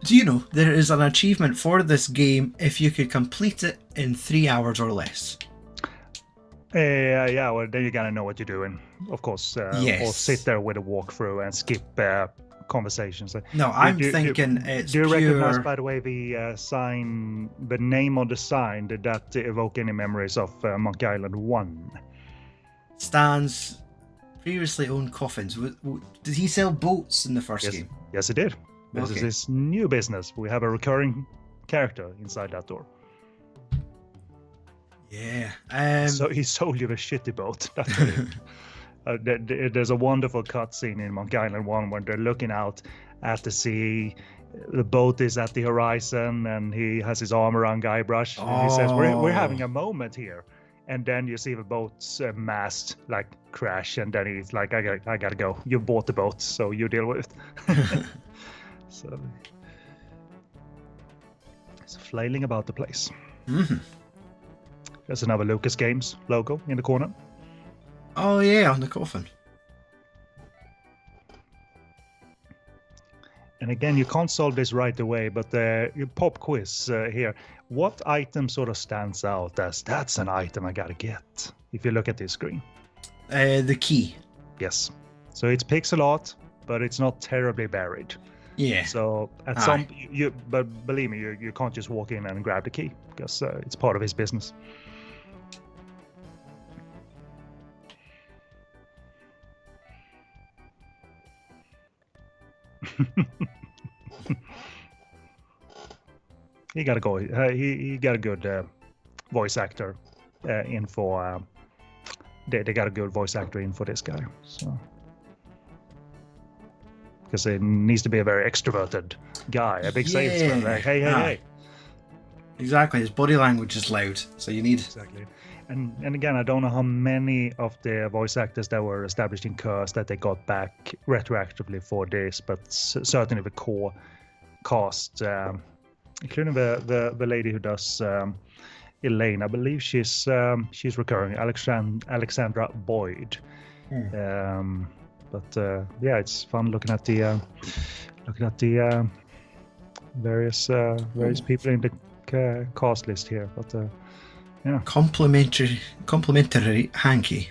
Do you know there is an achievement for this game if you could complete it in 3 hours or less? Yeah, well, then you gotta know what you're doing, of course. Yes. Or sit there with a walkthrough and skip conversations. No, I'm thinking it's Do you pure... recognize, by the way, the sign, the name of the sign? Did that evoke any memories of Monkey Island 1? Stan's previously owned coffins. Did he sell boats in the first game? Yes, he did. This is his new business. We have a recurring character inside that door. Yeah. So he sold you the shitty boat. That's what there's a wonderful cutscene in Monkey Island 1 when they're looking out at the sea. The boat is at the horizon, and he has his arm around Guybrush. And he says, "We're having a moment here." And then you see the boat's mast like crash, and then he's like, I gotta go. You bought the boat, so you deal with it. So it's flailing about the place. There's another Lucas Games logo in the corner. Oh yeah, on the coffin. And again, you can't solve this right away, but your pop quiz here. What item sort of stands out as that's an item I gotta get? If you look at this screen. The key. Yes. So it's pixel art, but it's not terribly buried. Yeah. So at but believe me, you can't just walk in and grab the key because it's part of his business. He got a go. He got a good voice actor in for. They got a good voice actor in for this guy. So because it needs to be a very extroverted guy, a big salesman. Like, hey. Exactly, his body language is loud, so you need. Exactly. And again, I don't know how many of the voice actors that were established in Curse that they got back retroactively for this, but certainly the core cast, including the lady who does Elaine. I believe she's recurring, Alexandra Boyd. But yeah, it's fun looking at the various people in the cast list here. But yeah, complimentary hanky.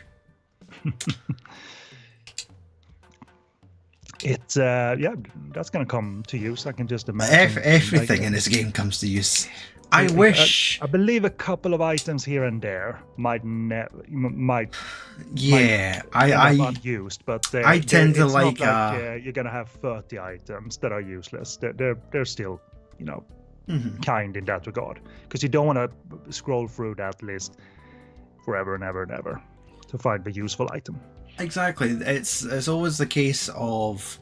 It's yeah, that's gonna come to use. I can just imagine. Everything in this game comes to use. I wish. I believe a couple of items here and there might unused, but I tend to like. You're gonna have 30 items that are useless. They're still, kind in that regard, because you don't want to scroll through that list forever and ever and ever to find the useful item. Exactly. It's always the case of.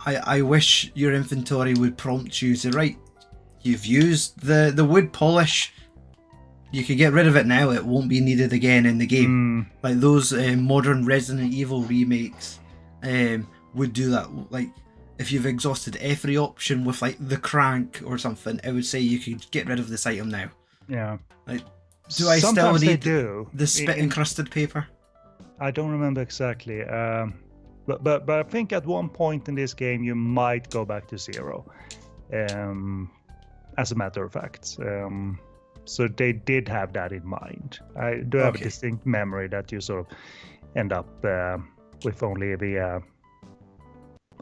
I wish your inventory would prompt you to right. You've used the wood polish. You could get rid of it now. It won't be needed again in the game. Like those modern Resident Evil remakes would do that. Like if you've exhausted every option with like the crank or something, it would say you could get rid of this item now. Yeah. Like, do I Sometimes still need the spit encrusted paper? I don't remember exactly. But I think at one point in this game you might go back to 0. As a matter of fact. So they did have that in mind. I do have a distinct memory that you sort of end up with only the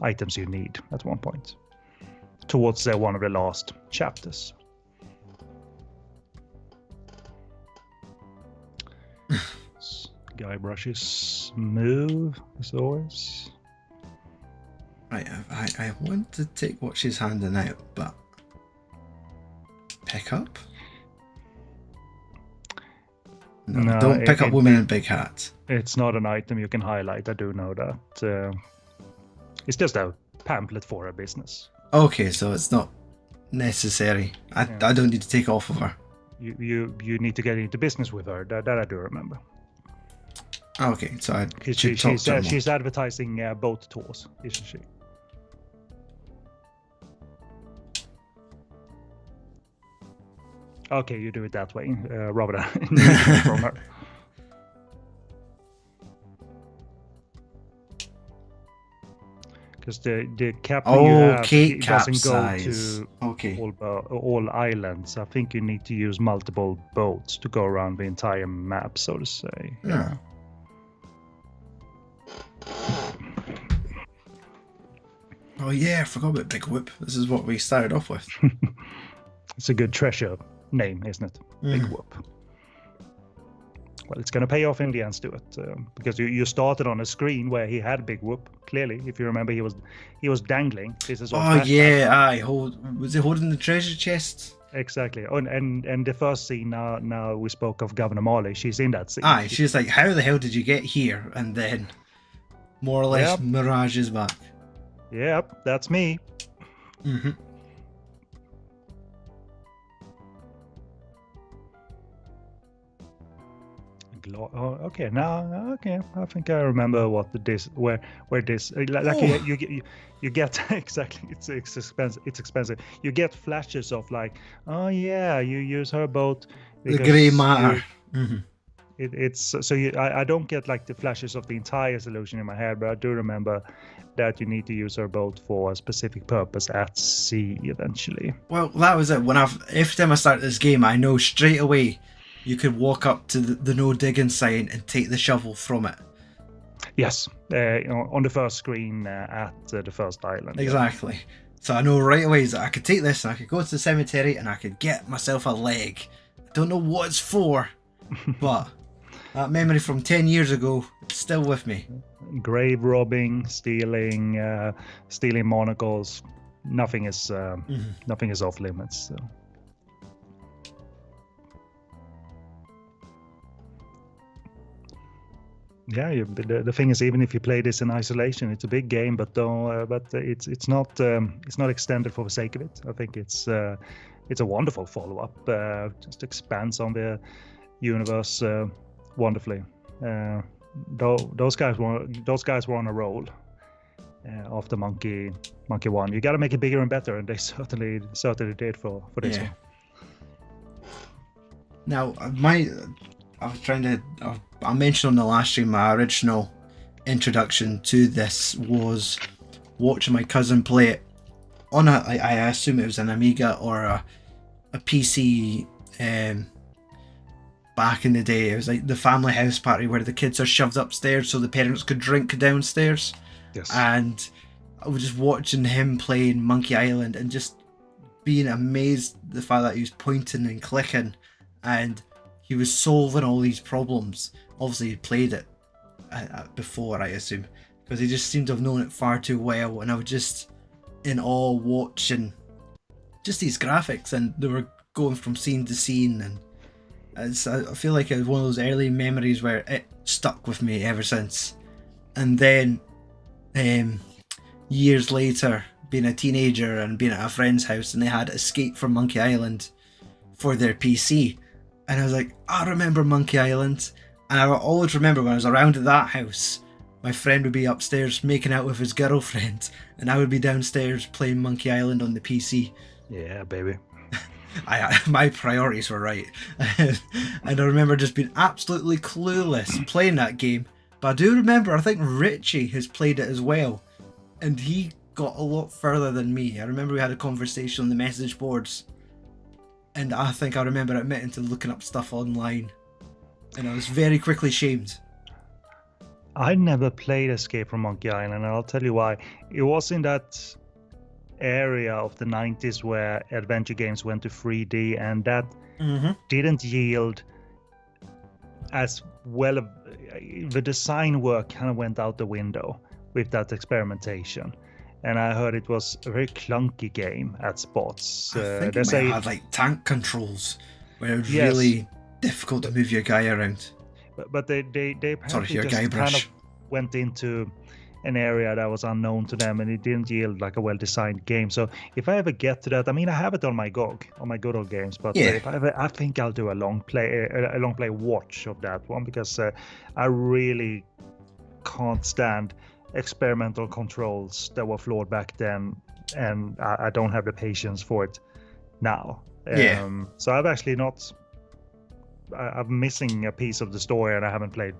items you need at one point. Towards one of the last chapters. Guybrush's smooth as always. Right, I want to take what she's handing out, but pick up? No, don't pick up women in big hats. It's not an item you can highlight, I do know that. It's just a pamphlet for a business. Okay, so it's not necessary. I don't need to take off of her. You need to get into business with her, that I do remember. Okay, so she's advertising boat tours, isn't she? Okay, you do it that way, rather than from her. Because the captain you have doesn't go to all islands. I think you need to use multiple boats to go around the entire map, so to say. Yeah. Oh yeah, I forgot about Big Whoop. This is what we started off with. It's a good treasure name, isn't it? Big Whoop. Well, it's going to pay off in the end, Stuart, because you started on a screen where he had Big Whoop. Clearly, if you remember, he was dangling. This is was he holding the treasure chest? Exactly. Oh, and the first scene now we spoke of Governor Marley. She's in that scene. She's like, how the hell did you get here? And then, more or less, Mirage is back. Yep, that's me. Mm-hmm. Okay, I think I remember where this you get exactly. It's expensive. You get flashes of like, oh yeah, you use her boat. The grey matter. It's so I don't get like the flashes of the entire solution in my head, but I do remember that you need to use her boat for a specific purpose at sea eventually. Well, that was it. Every time I start this game, I know straight away you could walk up to the no digging sign and take the shovel from it. Yes, on the first screen at the first island. Exactly. So I know right away that I could take this and I could go to the cemetery and I could get myself a leg. I don't know what it's for, but That memory from 10 years ago, it's still with me. Grave robbing, stealing monocles. Nothing is off limits. So. Yeah, the thing is, even if you play this in isolation, it's a big game, but it's not extended for the sake of it. I think it's a wonderful follow-up. Just expands on the universe wonderfully. Those guys were on a roll after Monkey 1. You got to make it bigger and better, and they certainly did for this one. Now, I mentioned on the last stream my original introduction to this was watching my cousin play it on I assume it was an Amiga or a PC. Back in the day, it was like the family house party where the kids are shoved upstairs so the parents could drink downstairs. Yes. And I was just watching him playing Monkey Island and just being amazed at the fact that he was pointing and clicking and he was solving all these problems. Obviously, he played it before, I assume, because he just seemed to have known it far too well. And I was just in awe watching just these graphics, and they were going from scene to scene. And I feel like it was one of those early memories where it stuck with me ever since. And then years later, being a teenager and being at a friend's house, and they had Escape from Monkey Island for their PC. And I was like, I remember Monkey Island. And I always remember when I was around at that house, my friend would be upstairs making out with his girlfriend, and I would be downstairs playing Monkey Island on the PC. Yeah, baby. My priorities were right. And I remember just being absolutely clueless playing that game. But I do remember, I think Richie has played it as well. And he got a lot further than me. I remember we had a conversation on the message boards. And I think I remember admitting to looking up stuff online. And I was very quickly shamed. I never played Escape from Monkey Island, and I'll tell you why. It was in that area of the 90s where adventure games went to 3D, and that didn't yield as well. The design work kind of went out the window with that experimentation. And I heard it was a very clunky game at spots. I think it might have like tank controls where it was really difficult to move your guy around. But they apparently just kind of went into an area that was unknown to them, and it didn't yield like a well-designed game. So if I ever get to that, I mean, I have it on my GOG, on my good old games, but if I think I'll do a long play watch of that one, because I really can't stand experimental controls that were flawed back then, and I don't have the patience for it now. So I've actually not. I'm missing a piece of the story, and I haven't played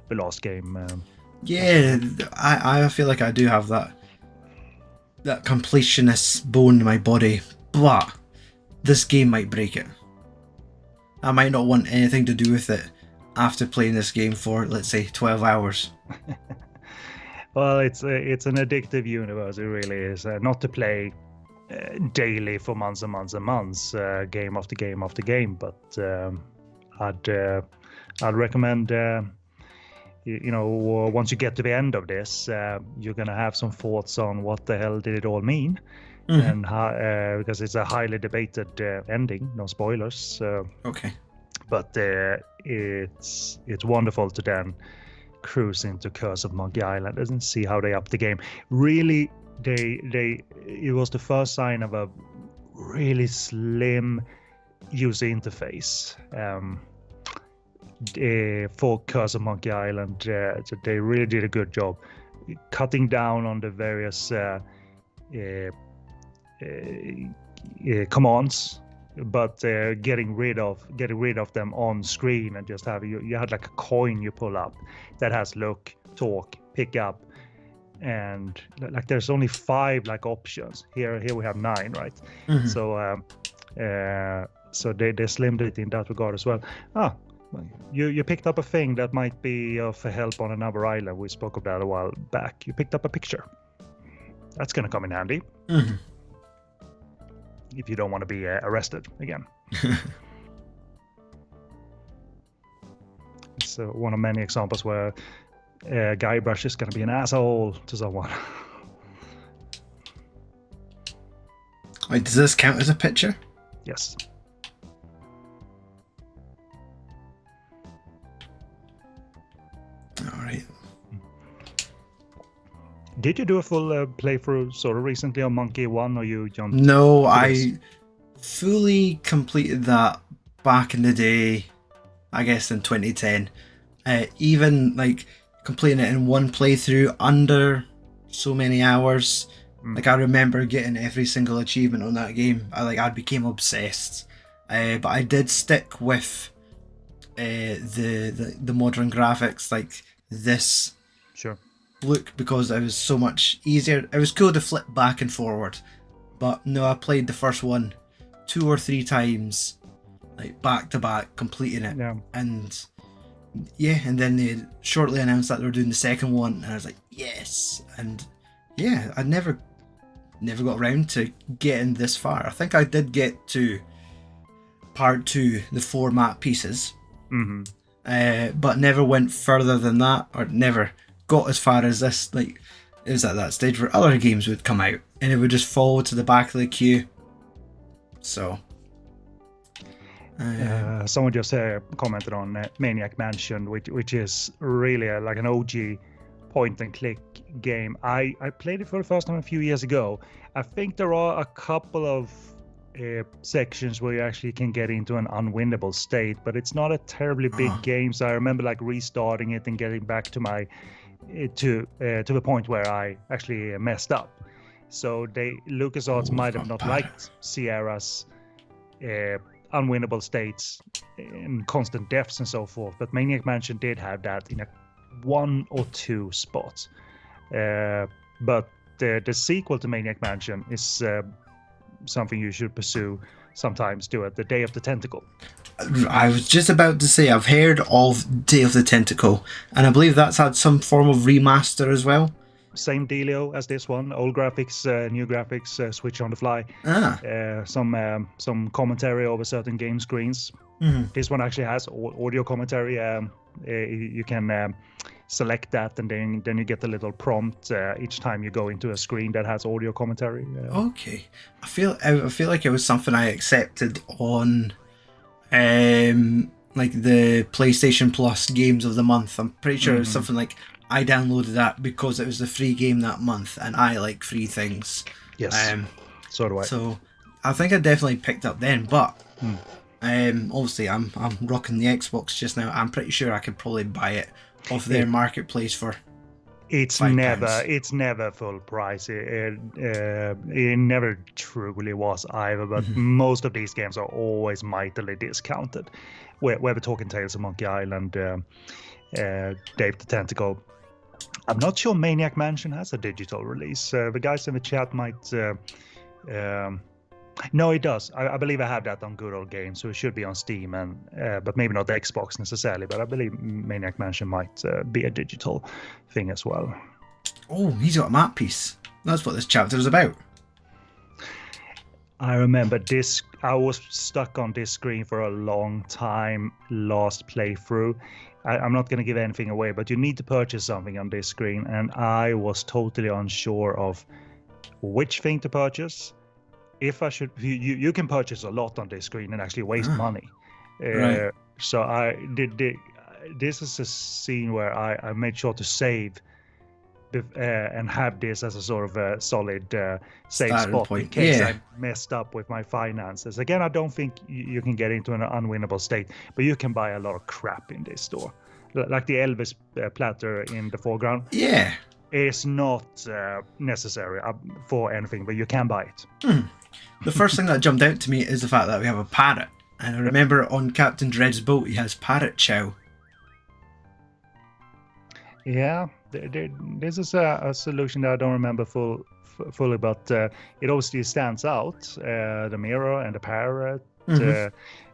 the last game. I feel like I do have that completionist bone in my body, but this game might break it. I might not want anything to do with it after playing this game for, let's say, 12 hours. Well, it's an addictive universe. It really is. Not to play daily for months and months and months, game after game after game, but I'd recommend. Once you get to the end of this, you're gonna have some thoughts on what the hell did it all mean, and how, because it's a highly debated ending. No spoilers. Okay. But it's wonderful to then cruise into Curse of Monkey Island and see how they up the game. Really, it was the first sign of a really slim user interface. For Curse of Monkey Island, so they really did a good job cutting down on the various commands, but getting rid of them on screen, and just have you had like a coin you pull up that has look, talk, pick up, and like there's only 5 like options. Here we have 9, right? So they slimmed it in that regard as well. You picked up a thing that might be of help on another island. We spoke of that a while back. You picked up a picture. That's going to come in handy. If you don't want to be arrested again. It's one of many examples where Guybrush is going to be an asshole to someone. Wait, does this count as a picture? Yes. All right. Did you do a full playthrough sort of recently on Monkey 1, or you jumped? No, I fully completed that back in the day, I guess in 2010. Even like completing it in one playthrough under so many hours. Like I remember getting every single achievement on that game. I became obsessed. But I did stick with the modern graphics, like this Sure. look, because it was so much easier. It was cool to flip back and forward. But no, I played the first one 2 or 3 times, like back to back, completing it. Yeah. And yeah, and then they shortly announced that they were doing the second one, and I was like, yes. And yeah, I never got around to getting this far. I think I did get to part 2, the 4 map pieces, but never went further than that, or never got as far as this. Like, it was at that stage where other games would come out and it would just fall to the back of the queue. So someone just commented on Maniac Mansion, which is really like an OG point and click game. I played it for the first time a few years ago. I think there are a couple of sections where you actually can get into an unwinnable state, but it's not a terribly big game. So I remember like restarting it and getting back to my to the point where I actually messed up. So LucasArts might have not liked Sierra's unwinnable states and constant deaths and so forth, but Maniac Mansion did have that in a 1 or 2 spots. But the sequel to Maniac Mansion is something you should pursue sometimes. Do it, the Day of the Tentacle. I was just about to say, I've heard of Day of the Tentacle, and I believe that's had some form of remaster as well. Same dealio as this one, old graphics, new graphics, switch on the fly. Some commentary over certain game screens. This one actually has audio commentary. You can select that, and then you get a little prompt each time you go into a screen that has audio commentary. Okay, I feel like it was something I accepted on like the PlayStation Plus games of the month. I'm pretty sure it was something like I downloaded that because it was the free game that month, and I like free things. Yes, so do I. So I think I definitely picked up then, but obviously I'm rocking the Xbox just now. I'm pretty sure I could probably buy it off their marketplace for £5. It's never full price. It never truly was either, but most of these games are always mightily discounted. We're talking Tales of Monkey Island, Dave the Tentacle. I'm not sure Maniac Mansion has a digital release. The guys in the chat might no, it does. I believe I have that on Good Old Games, so it should be on Steam, and but maybe not the Xbox necessarily. But I believe Maniac Mansion might be a digital thing as well. Oh, he's got a map piece. That's what this chapter is about. I remember this. I was stuck on this screen for a long time last playthrough. I'm not going to give anything away, but you need to purchase something on this screen, and I was totally unsure of which thing to purchase. If I should, you can purchase a lot on this screen and actually waste money. Right. So I did. This is a scene where I made sure to save and have this as a sort of a solid safe starting spot point. in case Yeah. I messed up with my finances. Again, I don't think you can get into an unwinnable state, but you can buy a lot of crap in this store, like the Elvis platter in the foreground. Yeah. It's not necessary for anything, but you can buy it. The first thing that jumped out to me is the fact that we have a parrot. And I remember on Captain Dread's boat, he has parrot chow. Yeah, this is a solution that I don't remember fully, but it obviously stands out. The mirror and the parrot.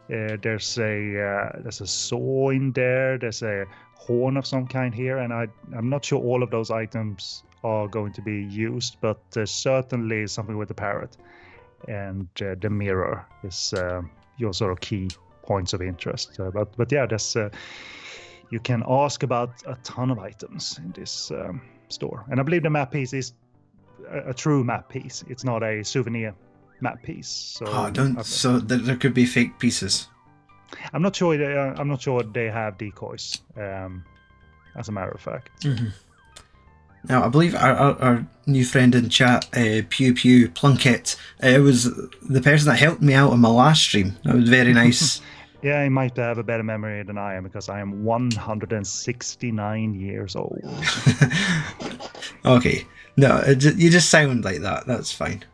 There's a saw in there. There's a horn of some kind here, and I'm not sure all of those items are going to be used, but certainly something with the parrot. And the mirror is your sort of key points of interest. But yeah, there's you can ask about a ton of items in this store. And I believe the map piece is a true map piece. It's not a souvenir map piece. So So there could be fake pieces. I'm not sure. I'm not sure they have decoys. As a matter of fact. Mm-hmm. Now, I believe our new friend in chat, Pew Pew Plunkett, it was the person that helped me out on my last stream. That was very nice. Yeah, he might have a better memory than I am, because I am 169 years old. Okay. No, you just sound like that. That's fine.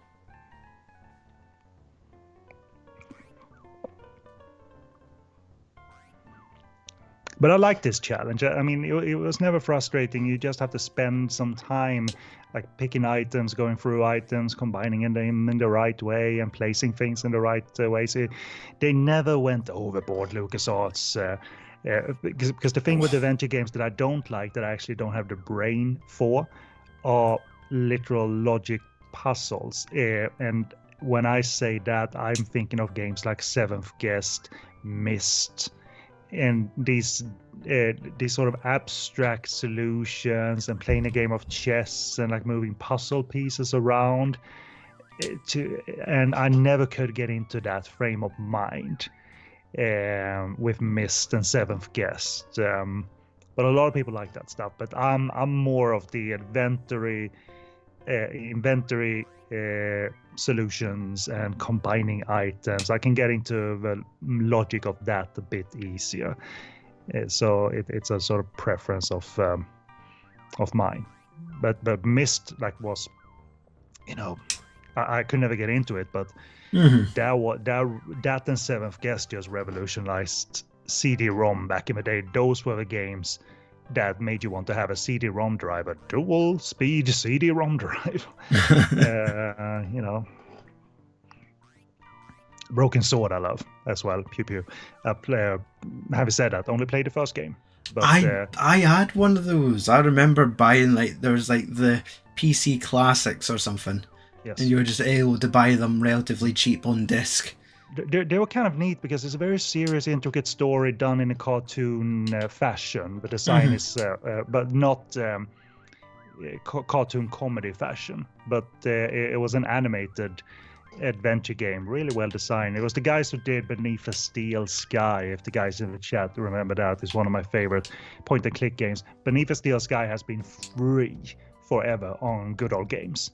But I like this challenge. I mean, it was never frustrating. You just have to spend some time like picking items, going through items, combining them in the right way, and placing things in the right way. So they never went overboard, LucasArts. Because the thing with adventure games that I don't like, that I actually don't have the brain for, are literal logic puzzles. And when I say that, I'm thinking of games like Seventh Guest, Myst, and these sort of abstract solutions, and playing a game of chess and like moving puzzle pieces around. And I never could get into that frame of mind with Myst and Seventh Guest. But a lot of people like that stuff. But I'm more of the inventory solutions and combining items. I can get into the logic of that a bit easier. So it's a sort of preference of mine. But Myst was, I could never get into it. But that and Seventh Guest just revolutionized CD-ROM back in the day. Those were the games that made you want to have a CD-ROM drive, a dual speed CD-ROM drive. Broken Sword I love as well. Pew Pew. Having said that, only played the first game. But I had one of those. I remember buying there was the PC Classics or something. Yes. And you were just able to buy them relatively cheap on disc. They were kind of neat, because it's a very serious, intricate story done in a cartoon fashion. The design is, but not cartoon comedy fashion. But it was an animated adventure game, really well designed. It was the guys who did Beneath a Steel Sky. If the guys in the chat remember that, it's one of my favorite point-and-click games. Beneath a Steel Sky has been free forever on Good Old Games.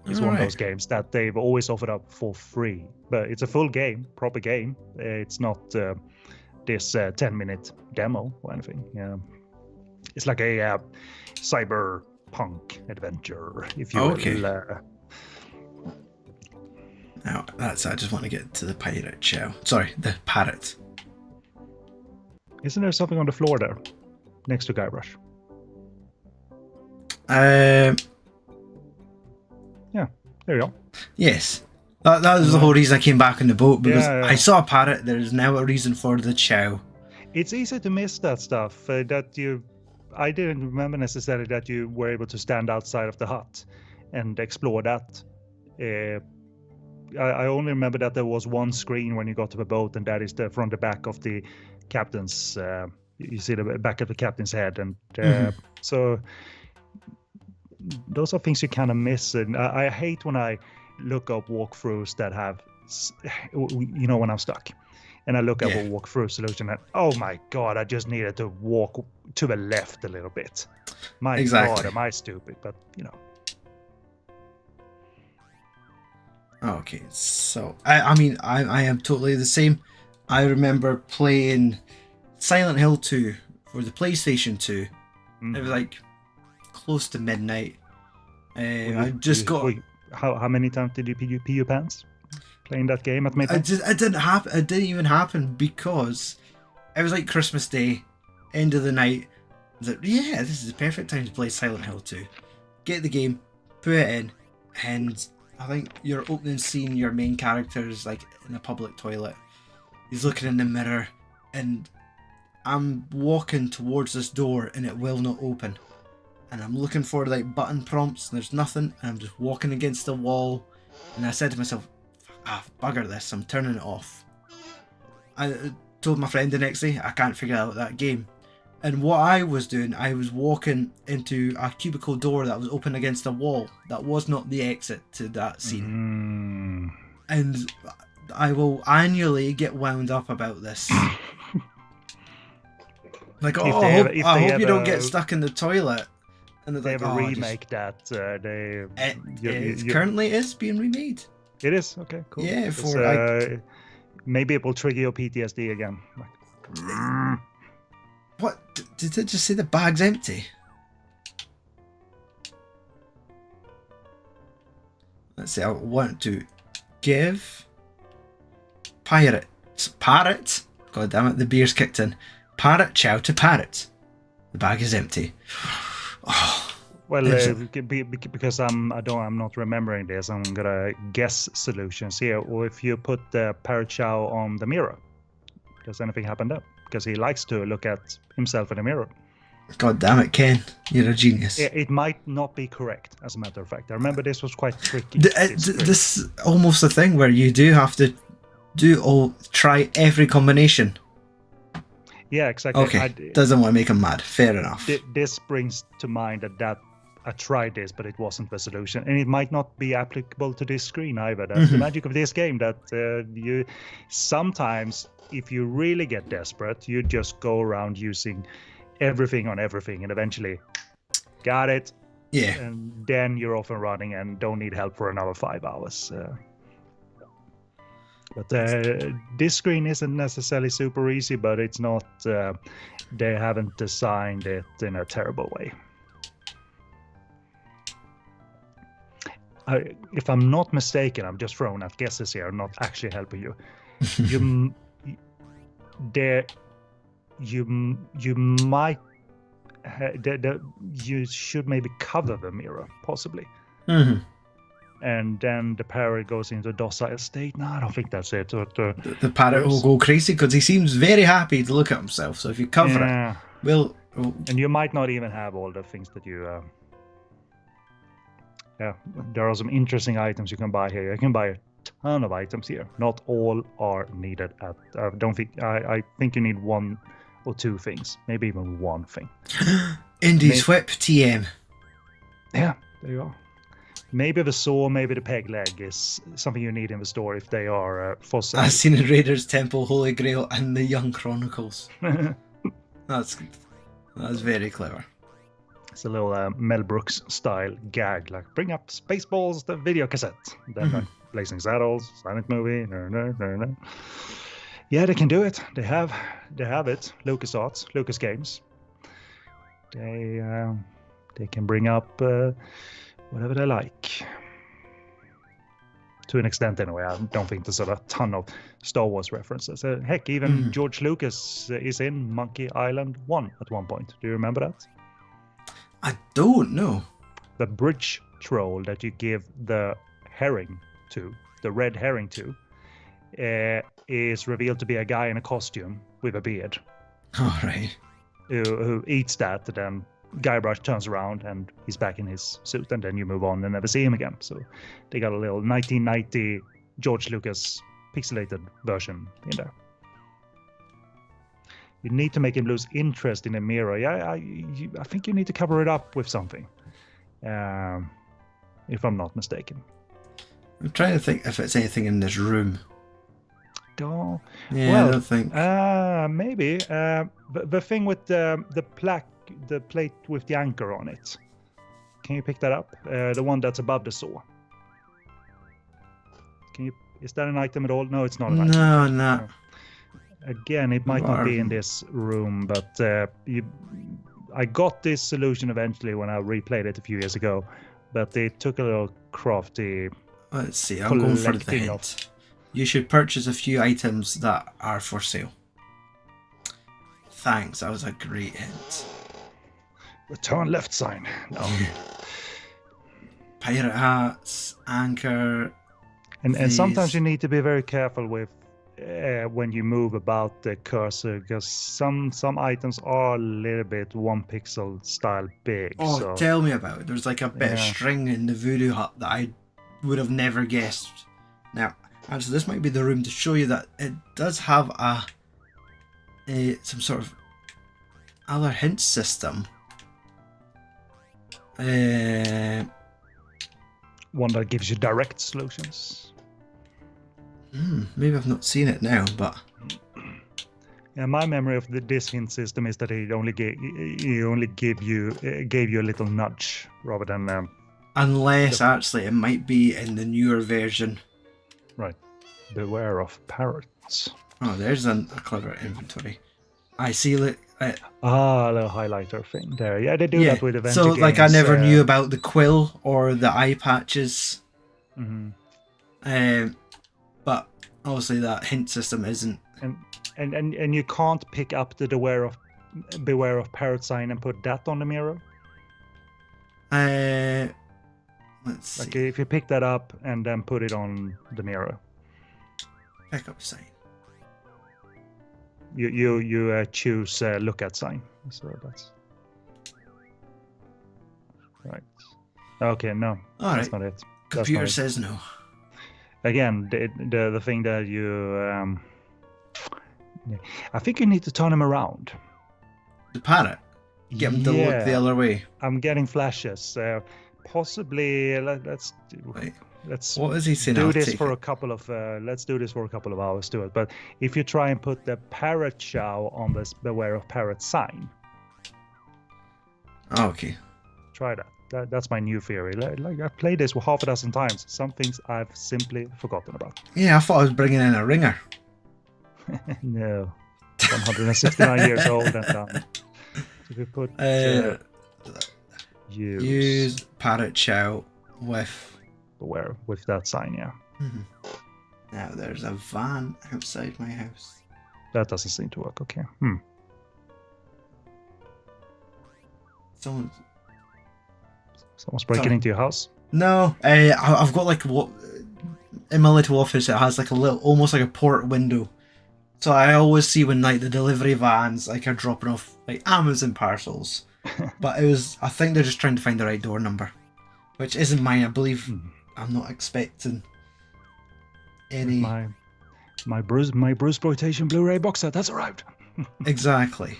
It's one of those games that they've always offered up for free. But it's a full game, proper game. It's not this 10-minute demo or anything. It's like a cyberpunk adventure, if you will. Now, I just want to get to the pirate shell. Sorry, the parrot. Isn't there something on the floor there, next to Guybrush? Yeah, there you go. Yes. That was the whole reason I came back on the boat, because I saw a parrot. There's now a reason for the chow. It's easy to miss that stuff. I didn't remember necessarily that you were able to stand outside of the hut and explore that. I only remember that there was one screen when you got to the boat, and that is from the back of the captain's. You see the back of the captain's head, and so those are things you kind of miss. And I hate when I look up walkthroughs that have, when I'm stuck, and I look up a walkthrough solution, and oh my god, I just needed to walk to the left a little bit. My god, am I stupid? But Okay, so I mean I am totally the same. I remember playing Silent Hill 2 for the PlayStation 2. It was close to midnight. I just got. How many times did you pee your pants playing that game at midnight? It didn't happen. It didn't even happen, because it was Christmas Day, end of the night. I was this is the perfect time to play Silent Hill 2. Get the game, put it in, and I think your opening scene, your main character is in a public toilet. He's looking in the mirror, and I'm walking towards this door, and it will not open. And I'm looking for button prompts, and there's nothing, and I'm just walking against the wall. And I said to myself, bugger this, I'm turning it off. I told my friend the next day, I can't figure out that game. And what I was doing, I was walking into a cubicle door that was open against a wall. That was not the exit to that scene. And I will annually get wound up about this. Like, I hope you don't get stuck in the toilet. And they have a remake that it currently is being remade. It is? Okay, cool. Yeah, maybe it will trigger your PTSD again. What? Did it just say the bag's empty? Let's see, I want to give Parrot. God damn it, the beer's kicked in. Parrot chow to Parrot. The bag is empty. Oh, well, because I'm not remembering this, I'm gonna guess solutions here. Or if you put the Parrot chow on the mirror, does anything happen there? Because he likes to look at himself in the mirror. God damn it, Ken. You're a genius. It might not be correct, as a matter of fact. I remember this was quite tricky. This is almost a thing where you do have to try every combination. Yeah, exactly. Okay, doesn't want to make him mad. Fair enough. This brings to mind that I tried this, but it wasn't the solution. And it might not be applicable to this screen either. That's the magic of this game, that you sometimes, if you really get desperate, you just go around using everything on everything, and eventually got it. Yeah. And then you're off and running and don't need help for another 5 hours. But this screen isn't necessarily super easy, but it's not. They haven't designed it in a terrible way. If I'm not mistaken, I'm just throwing out guesses here. I'm not actually helping you. You might. You should maybe cover the mirror, possibly. Mm-hmm. And then the parrot goes into docile state. No, I don't think that's it. The parrot will go crazy because he seems very happy to look at himself. So if you cover it, we'll... And you might not even have all the things that you... there are some interesting items you can buy here. You can buy a ton of items here. Not all are needed. I think you need one or two things. Maybe even one thing. Indie's Whip TM. Yeah, there you are. Maybe the saw, maybe the peg leg is something you need in the store if they are for sale. I've seen in Raiders Temple, Holy Grail, and the Young Chronicles. That's very clever. It's a little Mel Brooks style gag, like bring up Spaceballs, the video cassette. Then Blazing Saddles, silent movie. No. Yeah, they can do it. They have it. LucasArts, Lucas Games. They can bring up whatever they like. To an extent, anyway. I don't think there's a ton of Star Wars references. Heck, even George Lucas is in Monkey Island 1 at one point. Do you remember that? I don't know. The bridge troll that you give the herring to, the red herring to, is revealed to be a guy in a costume with a beard. All right. Who eats that, then Guybrush turns around and he's back in his suit, and then you move on and never see him again. So they got a little 1990 George Lucas pixelated version in there. You need to make him lose interest in the mirror. Yeah, I think you need to cover it up with something, if I'm not mistaken. I'm trying to think if it's anything in this room. Yeah, well, I don't think. Maybe. The thing with the plate with the anchor on it. Can you pick that up? The one that's above the saw. Is that an item at all? No, it's not an item. No. Again, it might not be in this room, but I got this solution eventually when I replayed it a few years ago, but it took a little crafty. Let's see, I'm going for the hint. You should purchase a few items that are for sale. Thanks, that was a great hint. Return left sign. No. Pirate hats, anchor. And sometimes you need to be very careful with when you move about the cursor, because some items are a little bit 1 pixel style big. Oh, so. Tell me about it. There's like a bit of string in the voodoo hut that I would have never guessed. Now, actually, this might be the room to show you that it does have some sort of other hint system. One that gives you direct solutions. Maybe I've not seen it now, but Yeah, my memory of this hint system is that it only gave you a little nudge rather than. Unless actually it might be in the newer version. Right. Beware of parrots. Oh, there's a clever inventory. I see. A little highlighter thing there. Yeah, they do that with adventure so, games. like, I never knew about the quill or the eye patches. Mm-hmm. But obviously that hint system isn't. And you can't pick up the beware of parrot sign and put that on the mirror. Let's see. Like if you pick that up and then put it on the mirror. Pick up sign. You choose look at sign. So that's right. Okay, no, All that's right. not it. Computer says no. Again, the thing that you, I think you need to turn him around. The parrot. Get him to look the other way. I'm getting flashes. Possibly, let's What is he saying? do this for a couple of let's do this for a couple of hours to it. But if you try and put the parrot chow on this beware of parrot sign. Oh, okay. Try that. That's my new theory. Like I've played this half a dozen times. Some things I've simply forgotten about. Yeah, I thought I was bringing in a ringer. No, 169 years old and done. So we put use parrot chow with beware with that sign. Yeah. Mm-hmm. Now there's a van outside my house. That doesn't seem to work. Okay. Someone's breaking into your house? No, I've got like what in my little office. It has like a little, almost like a port window. So I always see when like the delivery vans like are dropping off like Amazon parcels. But I think they're just trying to find the right door number, which isn't mine. I believe I'm not expecting any. My Bruceploitation Blu-ray box set that's arrived. Exactly.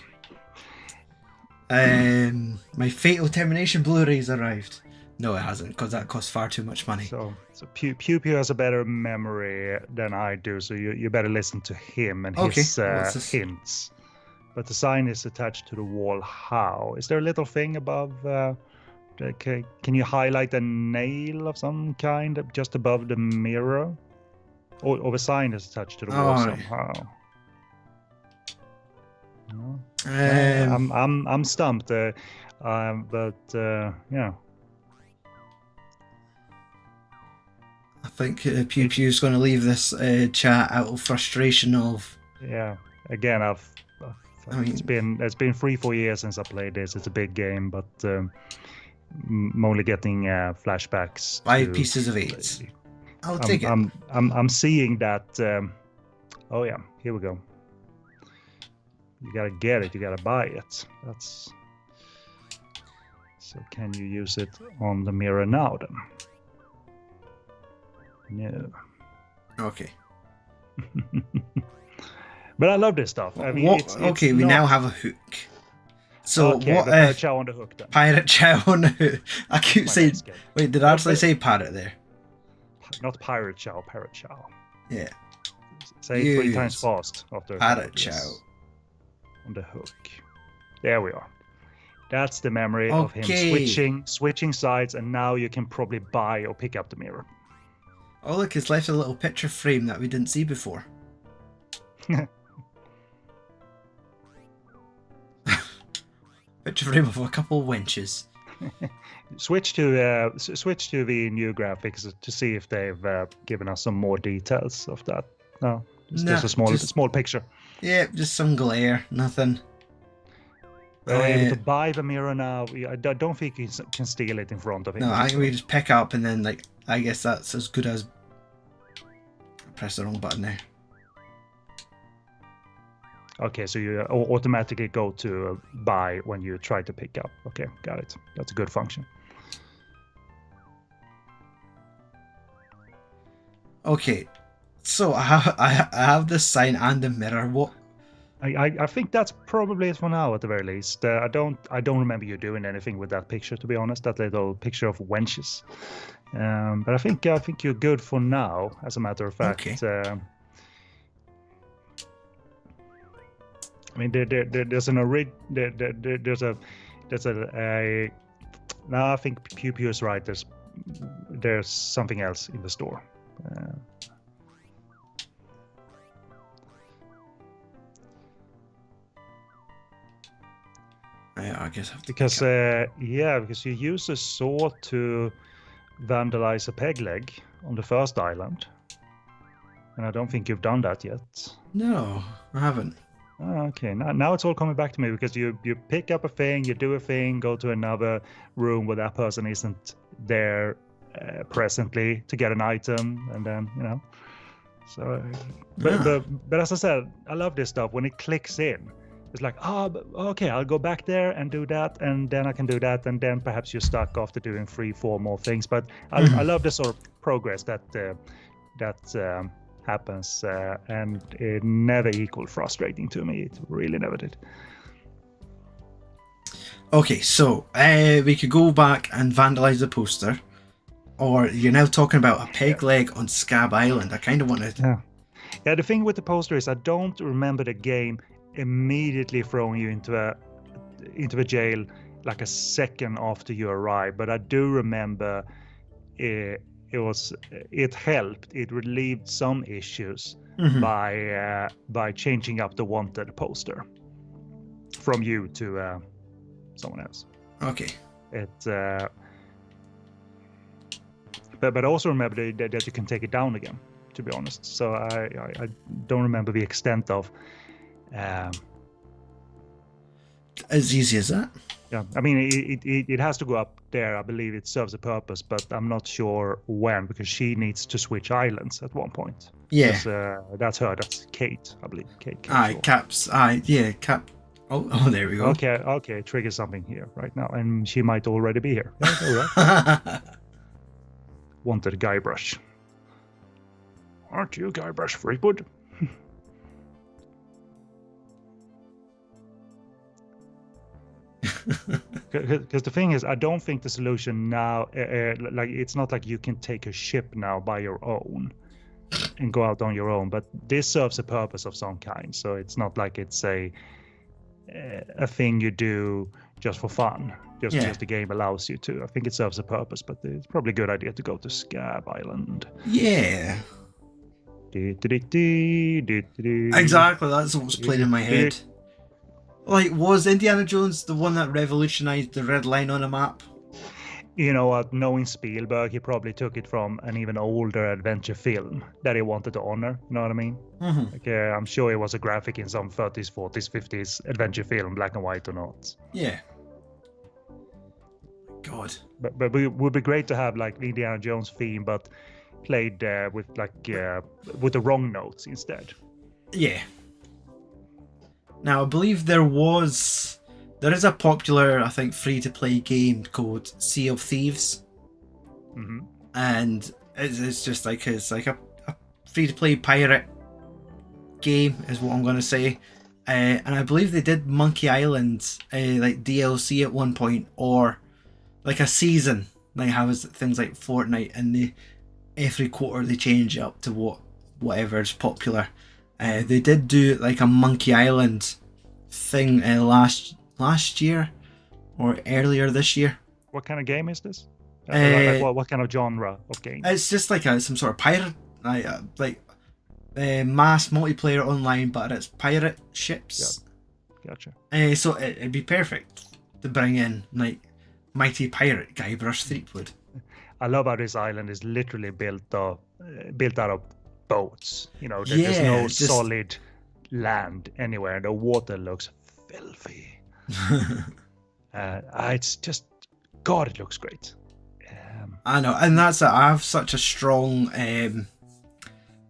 My Fatal Termination Blu-ray's arrived. No, it hasn't, because that costs far too much money. So Pew Pew has a better memory than I do, so you better listen to him and his hints. But the sign is attached to the wall. How? Is there a little thing above? Can you highlight a nail of some kind just above the mirror? Or the sign is attached to the wall somehow. No? I'm stumped. But yeah. I think Pew Pew's going to leave this chat out of frustration of. Yeah. Again, it's been 3-4 years since I played this. It's a big game, but I'm only getting flashbacks. 5 pieces of 8. I'll take it. I'm seeing that. Oh yeah, here we go. You gotta get it. You gotta buy it. So can you use it on the mirror now then? No. Okay. But I love this stuff. I mean, we now have a hook. So okay, what? Pirate Chow on the hook then. Pirate Chow on the hook. I keep saying. Wait, did I actually say parrot there? Not Pirate Chow, Parrot Chow. Yeah. Say it 3 times fast after. Parrot Chow. On the hook. There we are. That's the memory of him switching sides, and now you can probably buy or pick up the mirror. Oh look, it's left a little picture frame that we didn't see before. Picture frame of a couple of winches. Switch to the new graphics to see if they've given us some more details of that. No, it's just a small picture. Yeah, just some glare, nothing. We're able to buy the mirror now. I don't think you can steal it in front of him. No, I think we just pick up and then I guess that's as good as. Press the wrong button there. Okay, so you automatically go to buy when you try to pick up. Okay, got it. That's a good function. Okay, so I have this sign and the mirror. I think that's probably it for now, at the very least. I don't remember you doing anything with that picture, to be honest. That little picture of wenches. But I think you're good for now. As a matter of fact, Okay. I mean, there's a. No, I think Pew Pew is right. There's something else in the store. I guess I have to Because because you use a saw to vandalize a peg leg on the first island, and I don't think you've done that yet. No, I haven't. Okay, now it's all coming back to me, because you pick up a thing, you do a thing, go to another room where that person isn't there presently to get an item, and then So, but as I said, I love this stuff when it clicks in. It's like, okay, I'll go back there and do that, and then I can do that, and then perhaps you're stuck after doing 3-4 more things. But I love the sort of progress that happens, and it never equaled frustrating to me. It really never did. Okay, so we could go back and vandalize the poster, or you're now talking about a peg leg on Scab Island. I kind of wanted. Yeah. The thing with the poster is I don't remember the game immediately throwing you into a jail like a second after you arrive, but I do remember it helped. It relieved some issues by changing up the wanted poster from you to someone else. Okay. But I also remember that you can take it down again, to be honest. So I don't remember the extent of as easy as that. Yeah, I mean it has to go up there. I believe it serves a purpose, but I'm not sure when, because she needs to switch islands at one point. Yeah, that's her. That's Kate, I believe. Kate. Caps. Cap. Oh, there we go. Okay. Trigger something here right now, and she might already be here. Yeah, all right. Wanted Guybrush. Aren't you Guybrush Threepwood? Because the thing is, I don't think the solution now, like it's not like you can take a ship now by your own and go out on your own, but this serves a purpose of some kind. So it's not like it's a thing you do just for fun, just because the game allows you to. I think it serves a purpose, but it's probably a good idea to go to Scab Island. Yeah. Exactly, that's what's playing in my head. Like, was Indiana Jones the one that revolutionized the red line on a map? You know what, knowing Spielberg, he probably took it from an even older adventure film that he wanted to honor, you know what I mean? Like, I'm sure it was a graphic in some 30s, 40s, 50s adventure film, black and white or not. Yeah. God. But it would be great to have like the Indiana Jones theme, but played with the wrong notes instead. Yeah. Now, I believe there is a popular, I think, free-to-play game called Sea of Thieves, and it's just like it's like a free-to-play pirate game, is what I'm going to say. And I believe they did Monkey Island like DLC at one point, or like a season. Like have things like Fortnite, and every quarter they change it up to whatever's popular. They did do like a Monkey Island thing last year or earlier this year. What kind of game is this? What kind of genre of game? It's just like some sort of pirate, mass multiplayer online, but it's pirate ships. Yeah. Gotcha. So it'd be perfect to bring in like mighty pirate Guybrush Threepwood. I love how this island is literally built out of boats. You know, there's no solid land anywhere. The water looks filthy. It's just, God, it looks great. I know, and I have such a strong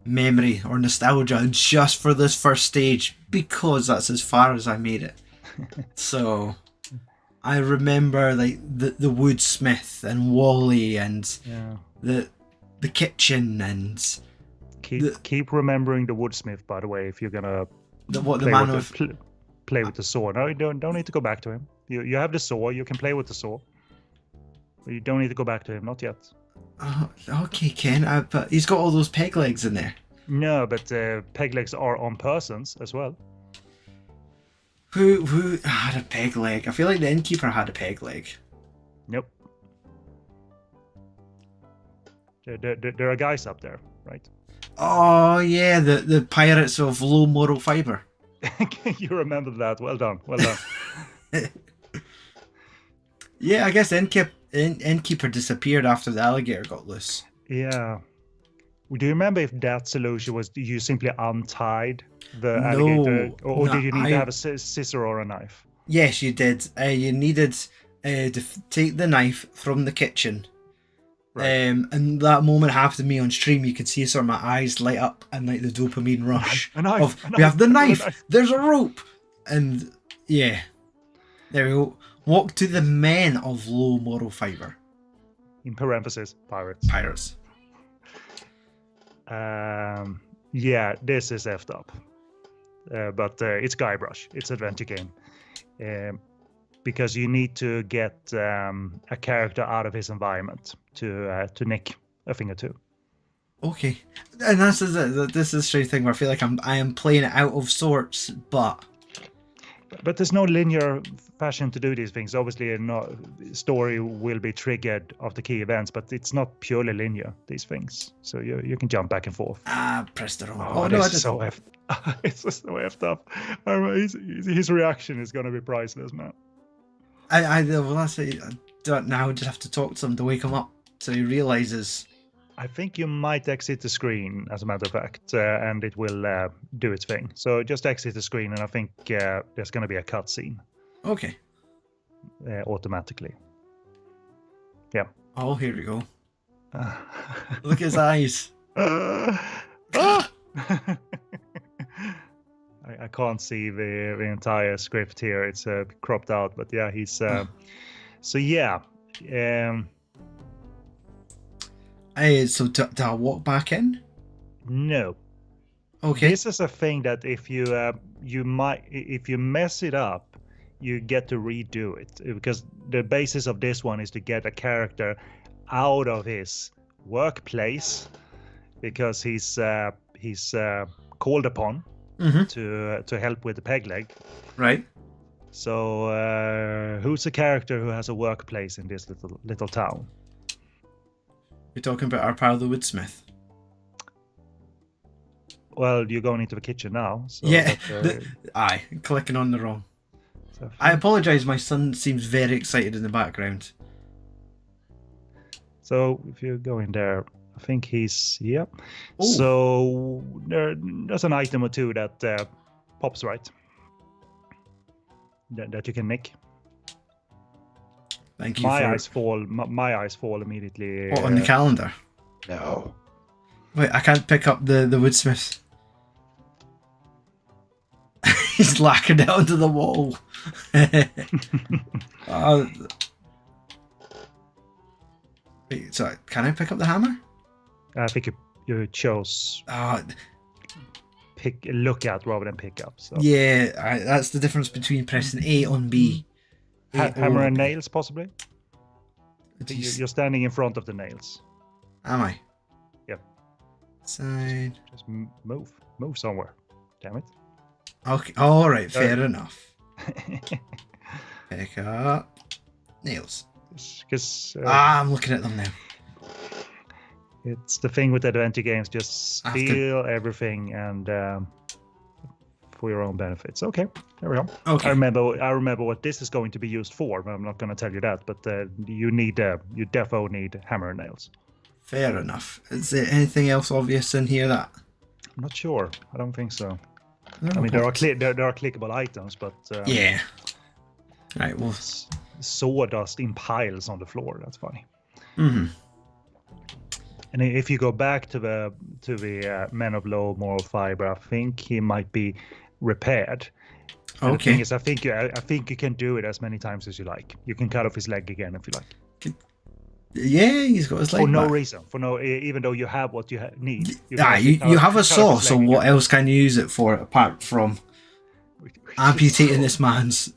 memory or nostalgia just for this first stage, because that's as far as I made it. So I remember like the woodsmith and Wally and the kitchen and keep remembering the woodsmith, by the way, if you're gonna The man with play with the saw. No, you don't need to go back to him. You have the saw. You can play with the saw. But you don't need to go back to him. Not yet. Okay, Ken. But he's got all those peg legs in there. No, but peg legs are on persons as well. Who had a peg leg? I feel like the innkeeper had a peg leg. Nope. There are guys up there, right? Oh yeah, the pirates of low moral fiber. You remember that? Well done. Yeah, I guess innkeeper disappeared after the alligator got loose. Yeah. Do you remember if that solution was you simply untied the alligator, or did you need to have a scissor or a knife? Yes, you did. You needed to take the knife from the kitchen. Right. And that moment happened to me on stream. You could see sort of my eyes light up and like the dopamine rush. We have the knife. There's a rope, and yeah, there we go. Walk to the men of low moral fiber. In parentheses, pirates. Yeah, this is effed up. But it's Guybrush. It's adventure game. Because you need to get a character out of his environment to nick a thing or two. Okay, and this is a strange thing where I feel like I am playing it out of sorts, but there's no linear fashion to do these things. Obviously, no story will be triggered after key events, but it's not purely linear. These things, so you can jump back and forth. Press the wrong. Oh no, it's so effed. It's just so effed up. His reaction is going to be priceless, man. Well, that's it. I don't now. Just have to talk to him to wake him up so he realizes. I think you might exit the screen, as a matter of fact, and it will do its thing. So just exit the screen, and I think there's going to be a cutscene. Okay. Automatically. Yeah. Oh, here we go. Look at his eyes. I can't see the entire script here. It's cropped out, but yeah, he's. So yeah. So do I walk back in? No. Okay. This is a thing that if you mess it up, you get to redo it, because the basis of this one is to get a character out of his workplace because he's called upon to help with the peg leg. Right. So who's a character who has a workplace in this little town? You're talking about our pal the woodsmith. Well, you're going into the kitchen now. So yeah. Clicking on the wrong. So I apologise. My son seems very excited in the background. So if you go in there, I think he's Ooh. So there's an item or two that pops right. That you can nick. Thank you. My eyes fall immediately. What, on the calendar? No. Wait, I can't pick up the woodsmith. He's lacquered it onto the wall. Wait, sorry, can I pick up the hammer? I think you chose look at rather than pick up. So. Yeah, that's the difference between pressing A on B. Hammer and nails, possibly? You're standing in front of the nails. Am I? Yep. Side. Just move. Move somewhere. Damn it. Okay. All right. Fair enough. Pick up nails. I'm looking at them now. It's the thing with adventure games. Just steal everything and for your own benefits. Okay, there we go. Okay. I remember what this is going to be used for. I'm not going to tell you that, but you defo need hammer and nails. Fair enough. Is there anything else obvious in here that? I'm not sure. I don't think so. I mean, there are clickable items, but yeah. Right. Well, sawdust in piles on the floor. That's funny. Mm-hmm. And if you go back to the men of low moral fiber, I think he might be repaired. And the thing is, I think you can do it as many times as you like. You can cut off his leg again if you like. Yeah, he's got his leg for no back. reason. even though you have what you need. You have a saw, so what else can you use it for apart from amputating this man's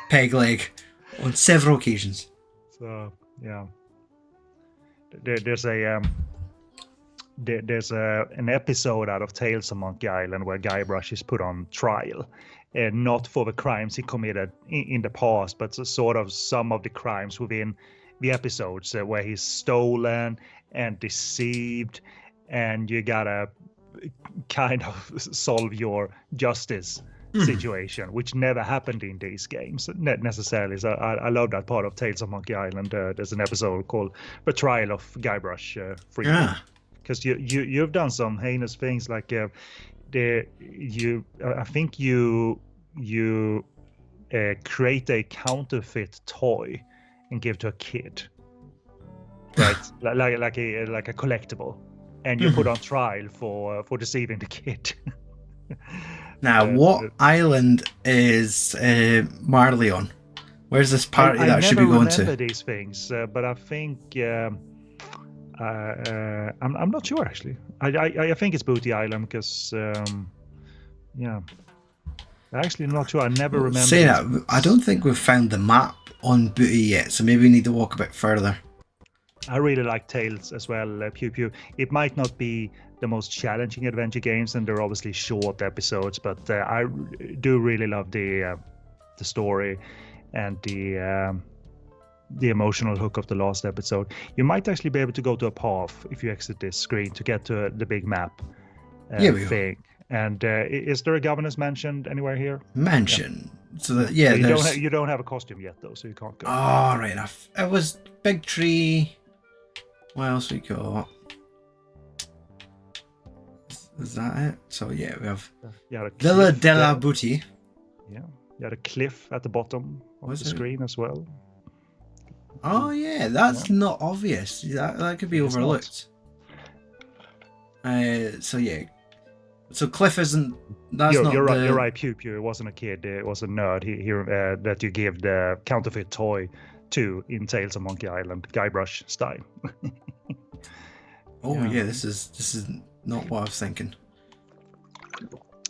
peg leg on several occasions. So yeah, there's an episode out of Tales of Monkey Island where Guybrush is put on trial, and not for the crimes he committed in the past, but sort of some of the crimes within the episodes where he's stolen and deceived, and you gotta kind of solve your justice situation, which never happened in these games necessarily. So I love that part of Tales of Monkey Island. There's an episode called The Trial of Guybrush Freeman. Because you've done some heinous things, like I think you create a counterfeit toy and give to a kid, right? like a collectible, and you put on trial for deceiving the kid. Now, what island is Marley on? Where's this party that I should be going to? I never remember these things, but I think I'm not sure actually. I think it's Booty Island because yeah. Actually, not sure. I never remember. Saying that, I don't think we've found the map on Booty yet, so maybe we need to walk a bit further. I really like Tales as well, Pew Pew. It might not be the most challenging adventure games, and they're obviously short episodes, but I do really love the story and the emotional hook of the last episode. You might actually be able to go to a path if you exit this screen to get to the big map thing. And is there a governor's mansion anywhere here? Mansion. Yeah. So that you don't have a costume yet though, so you can't go. Oh, right enough. It was Big Tree. What else we got? Is that it? So yeah, we have Villa della Booty. Yeah, you had a cliff at the bottom of the screen as well. Oh yeah, that's not obvious. That could be overlooked. So yeah. So Cliff isn't. You're right, Pew Pew. It wasn't a kid. It was a nerd. Here that you give the counterfeit toy to in Tales of Monkey Island, Guybrush style. Yeah. This is not what I was thinking.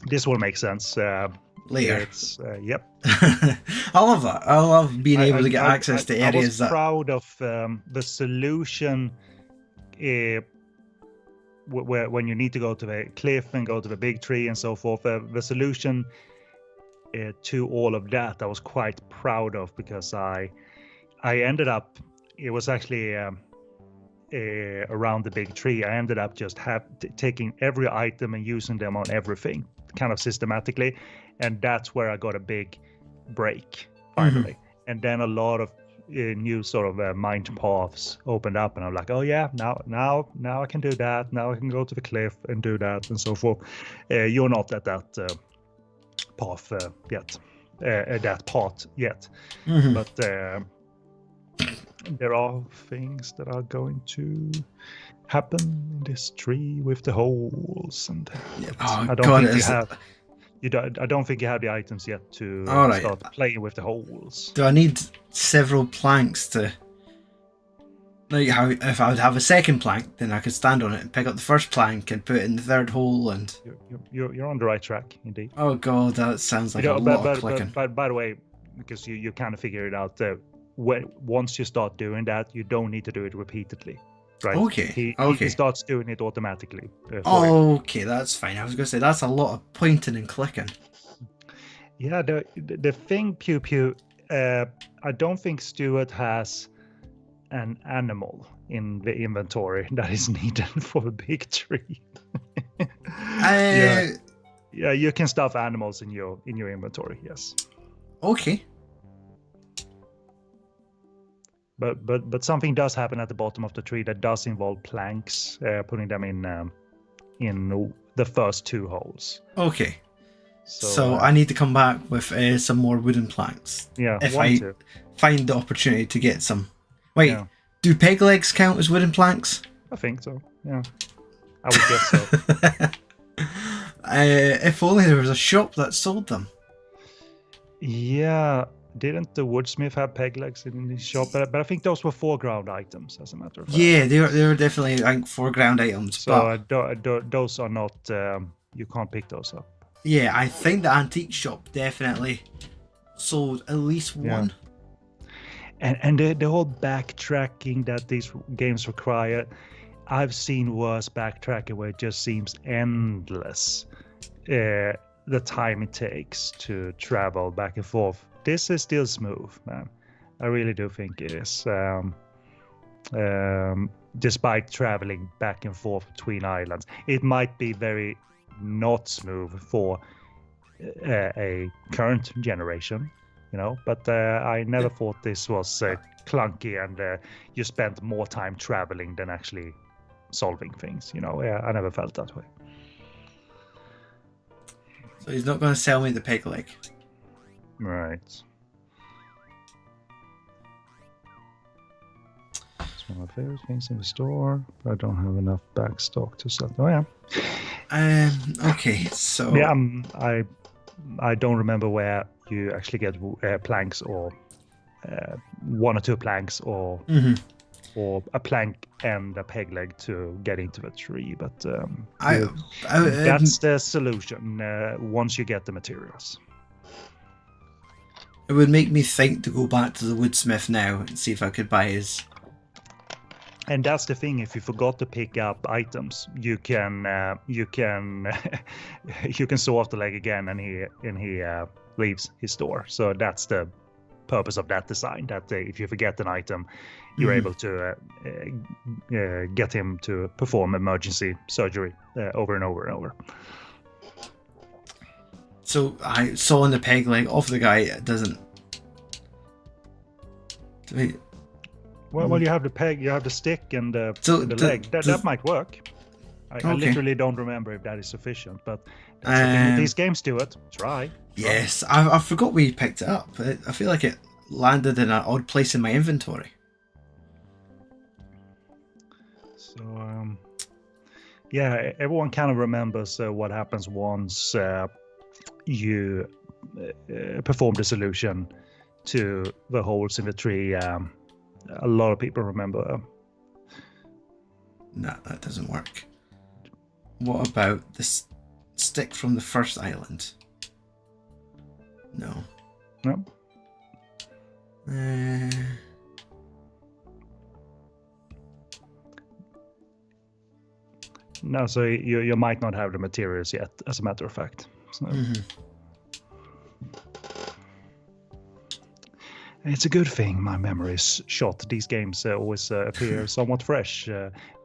This will make sense later. It's yep. I love that. I love being able to get access to areas. I was proud of the solution. When you need to go to the cliff and go to the big tree and so forth, the solution to all of that I was quite proud of, because I ended up, it was actually around the big tree, I ended up just taking every item and using them on everything kind of systematically, and that's where I got a big break finally. And then a lot of new sort of mind paths opened up, and I'm like, oh yeah, now I can do that. Now I can go to the cliff and do that and so forth. You're not at that path yet, but there are things that are going to happen in this tree with the holes, and I don't think you have the items yet to start playing with the holes. Do I need several planks to, like, how if I would have a second plank, then I could stand on it and pick up the first plank and put it in the third hole, and you're on the right track indeed. Oh god, that sounds like a lot of clicking. But by the way, because you kind of figure it out, once you start doing that, you don't need to do it repeatedly. Right. Okay. He starts doing it automatically. Okay, that's fine. I was going to say that's a lot of pointing and clicking. Yeah, the thing, Pew Pew, I don't think Stuart has an animal in the inventory that is needed for a big tree. Yeah, you can stuff animals in your inventory. Yes. Okay. But something does happen at the bottom of the tree that does involve planks, putting them in the first two holes. Okay. So I need to come back with some more wooden planks. Yeah. If I find the opportunity to get some. Wait, do peg legs count as wooden planks? I think so. Yeah. I would guess so. If only there was a shop that sold them. Yeah. Didn't the woodsmith have peg legs in his shop? But I think those were foreground items, as a matter of fact. Yeah, they were definitely, I think, foreground items. So those are not. You can't pick those up. Yeah, I think the antique shop definitely sold at least one. And the whole backtracking that these games require, I've seen worse backtracking where it just seems endless. The time it takes to travel back and forth. This is still smooth, man. I really do think it is. Despite traveling back and forth between islands, it might be very not smooth for a current generation, but I never thought this was clunky and you spent more time traveling than actually solving things. I never felt that way. So he's not going to sell me the peg leg. Right. It's one of my favorite things in the store, but I don't have enough back stock to sell. Oh yeah. Okay, so yeah, I don't remember where you actually get planks or one or two planks or a plank and a peg leg to get into the tree, but that's the solution once you get the materials. It would make me think to go back to the woodsmith now and see if I could buy his. And that's the thing. If you forgot to pick up items, you can you can saw off the leg again, and he leaves his store. So that's the purpose of that design. That if you forget an item, you're able to get him to perform emergency surgery over and over and over. So I saw on the peg leg of the guy, it doesn't. Well, you have the peg, you have the stick, and the leg. That might work. I literally don't remember if that is sufficient, but these games do it. Try. Yes, I forgot we picked it up. I feel like it landed in an odd place in my inventory. So, yeah, everyone kind of remembers what happens once you perform the solution to the holes in the tree. A lot of people remember. Nah, that doesn't work. What about this stick from the first island? No. No. No, so you might not have the materials yet, as a matter of fact. So. It's a good thing my memory is shot. These games always appear somewhat fresh.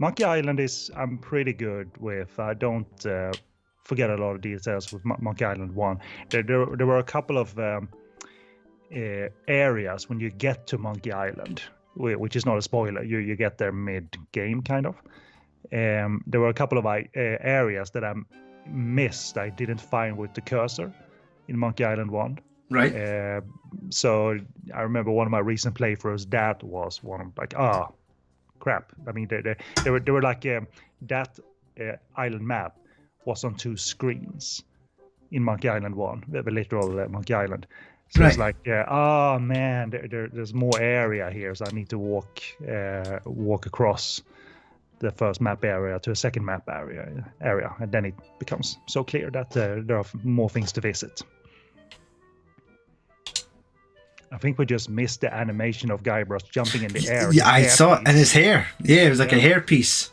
Monkey Island I'm pretty good with. I don't forget a lot of details with Monkey Island 1. There were a couple of areas when you get to Monkey Island, which is not a spoiler. You get there mid-game, kind of. There were a couple of areas that I missed. I didn't find with the cursor in Monkey Island 1. Right. So I remember one of my recent playthroughs, that was one of like, crap. I mean, they were like, that island map was on 2 screens in Monkey Island 1, the literal Monkey Island. So it's like, man, there's more area here, so I need to walk across the first map area to a second map area, and then it becomes so clear that there are more things to visit. I think we just missed the animation of Guybrush jumping in the air. Yeah, I saw it, and his hair. Yeah, it was like a hairpiece.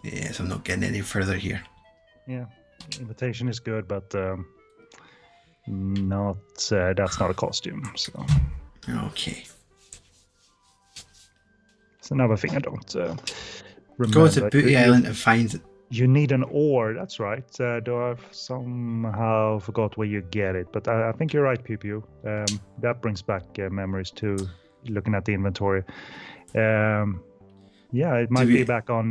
Yes, I'm not getting any further here. Yeah, invitation is good, but that's not a costume. So okay. It's another thing I don't remember. Go to Booty Island and find it. You need an ore. That's right. Though I've somehow forgot where you get it, but I think you're right, Pew Pew. That brings back memories too. Looking at the inventory. Yeah, it might be back on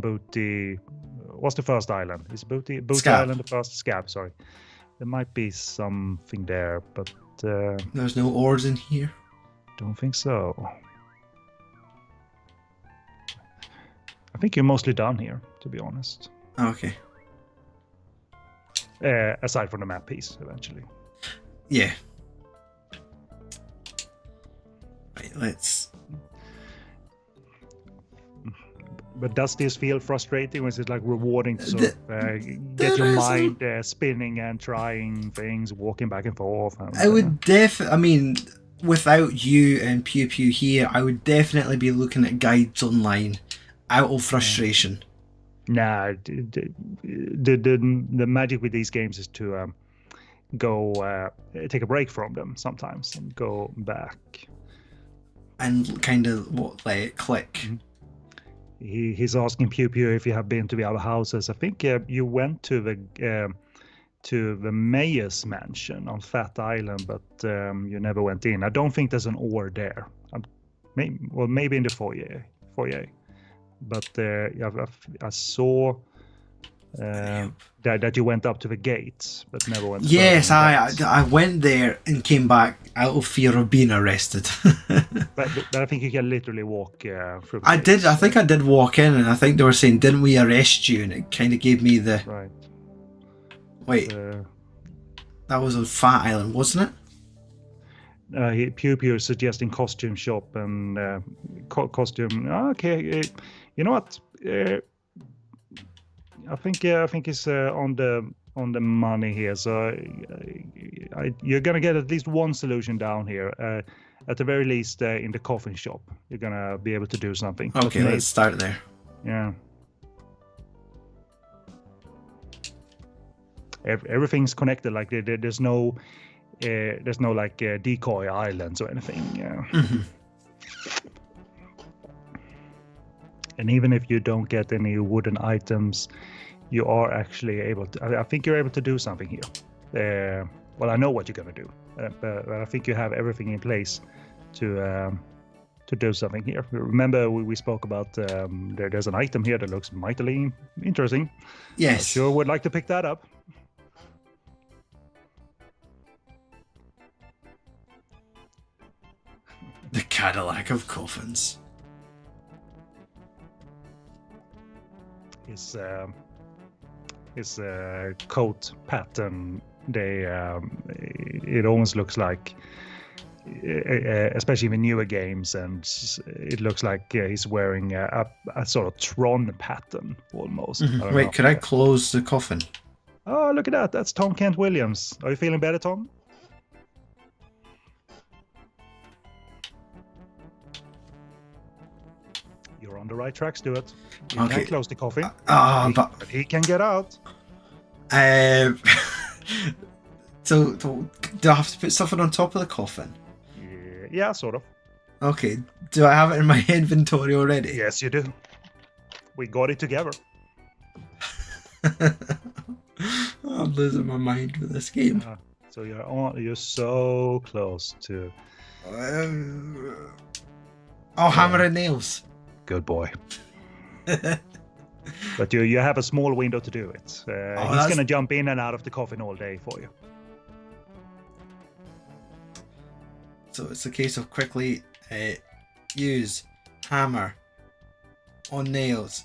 Booty. What's the first island? Is Booty Island the first? Scab, sorry. There might be something there, but there's no ores in here. Don't think so. I think you're mostly done here, to be honest. Okay. aside from the map piece, eventually. Yeah. Right, let's... But does this feel frustrating? Was it like rewarding to sort of get your mind spinning and trying things, walking back and forth? And, I would I mean, without you and Pew Pew here, I would definitely be looking at guides online out of frustration. Nah, the magic with these games is to go take a break from them sometimes and go back. And kind of let it click. Mm-hmm. He's asking Pew Pew if you have been to the other houses. I think you went to the mayor's mansion on Fat Island, but you never went in. I don't think there's an ore there. Maybe in the foyer. But I saw that you went up to the gates, but never went. Yes, I went there and came back out of fear of being arrested. but I think you can literally walk through. I think I did walk in, and I think they were saying, "Didn't we arrest you?" And it kind of gave me the right. Wait, that was on Fat Island, wasn't it? Pew Pew suggesting costume shop and costume. Okay, you know what? I think it's on the money here. So you're gonna get at least one solution down here. At the very least, in the coffin shop, you're gonna be able to do something. Okay, let's start there. Yeah. Everything's connected. Like there's no like decoy islands or anything. Yeah. Mm-hmm. And even if you don't get any wooden items, you are actually able to. I think you're able to do something here. Well, I know what you're gonna do, but I think you have everything in place to do something here. Remember, we spoke about there's an item here that looks mightily interesting. Yes. I sure would like to pick that up. The Cadillac of coffins. His coat pattern, it almost looks like, especially in newer games, and it looks like he's wearing a sort of Tron pattern almost. Mm-hmm. Wait, could I close the coffin? Oh, look at that! That's Tom Kent Williams. Are you feeling better, Tom? You're on the right track, Stuart. You can close the coffin. But he can get out. So do I have to put something on top of the coffin? Yeah, sort of. Okay. Do I have it in my inventory already? Yes, you do. We got it together. I'm losing my mind with this game. So you're so close to. Hammer and nails. Good boy. But you have a small window to do it. He's going to jump in and out of the coffin all day for you. So it's a case of quickly use hammer on nails.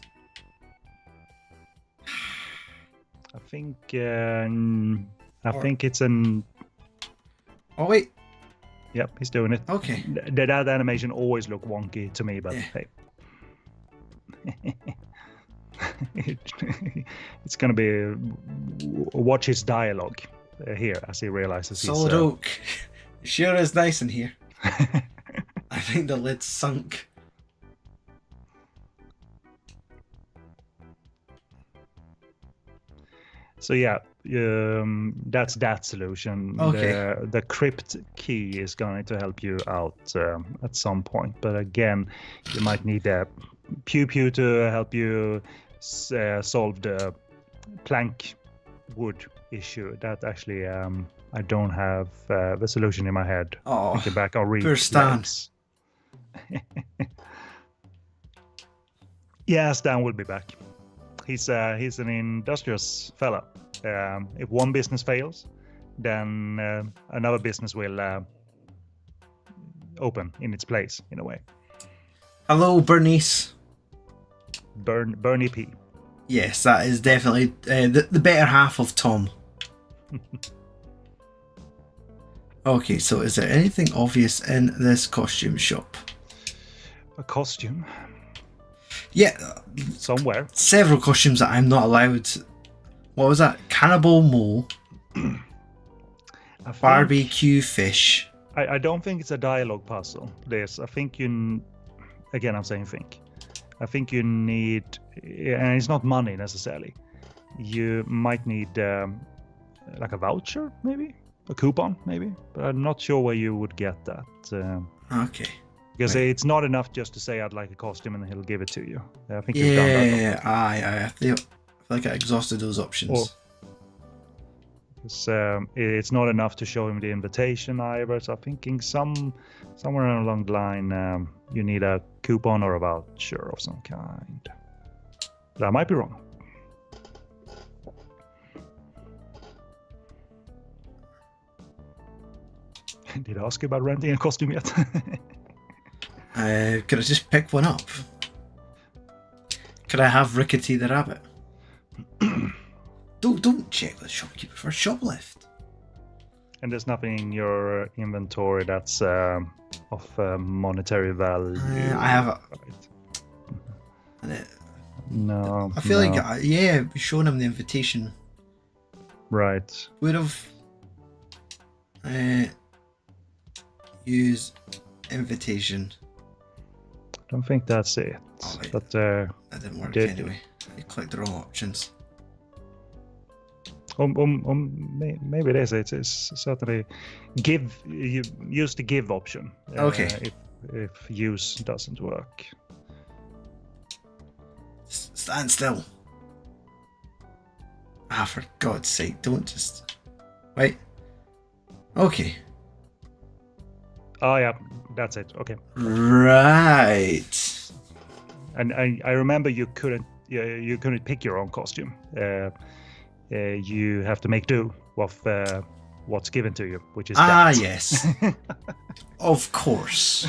I think it's an. Oh wait. Yep, he's doing it. Okay. That animation always look wonky to me, but hey. It's gonna be watch his dialogue here as he realizes Solid oak. Sure is nice in here. I think the lid's sunk. So yeah, that's that solution. Okay. The crypt key is going to help you out at some point, but again, you might need a Pew Pew to help you solve the plank wood issue. That actually, I don't have the solution in my head. Oh, thinking back, I'll read. Poor Stan. Yeah, Stan will be back. He's an industrious fella. If one business fails, then another business will open in its place, in a way. Hello, Bernice. Bernie P. Yes, that is definitely the better half of Tom. Okay, so is there anything obvious in this costume shop? A costume? Yeah. Somewhere. Several costumes that I'm not allowed. What was that? Cannibal mole. Barbecue fish. I don't think it's a dialogue puzzle. I think again, I'm saying think. I think you need, and it's not money necessarily. You might need like a voucher, maybe a coupon, maybe. But I'm not sure where you would get that. Okay. Because it's not enough just to say I'd like a costume and he'll give it to you. I think you've done that. I feel like I exhausted those options. It's not enough to show him the invitation either. So I'm thinking somewhere along the line you need a coupon or a voucher of some kind. But I might be wrong. Did I ask you about renting a costume yet? Could I just pick one up? Could I have Rickety the rabbit? Don't check the shopkeeper for shoplift. And there's nothing in your inventory that's of monetary value. I have No. I feel like showing him the invitation. Right. Would have use invitation. Don't think that's it. Oh, wait. But that didn't work anyway. I clicked the wrong options. Maybe it is. It's certainly use the give option. Okay. If use doesn't work. Stand still. For God's sake, don't just... Wait. Okay. Oh yeah, that's it. Okay. Right. And I remember you couldn't pick your own costume. You have to make do with what's given to you, which is that. Yes. Of course.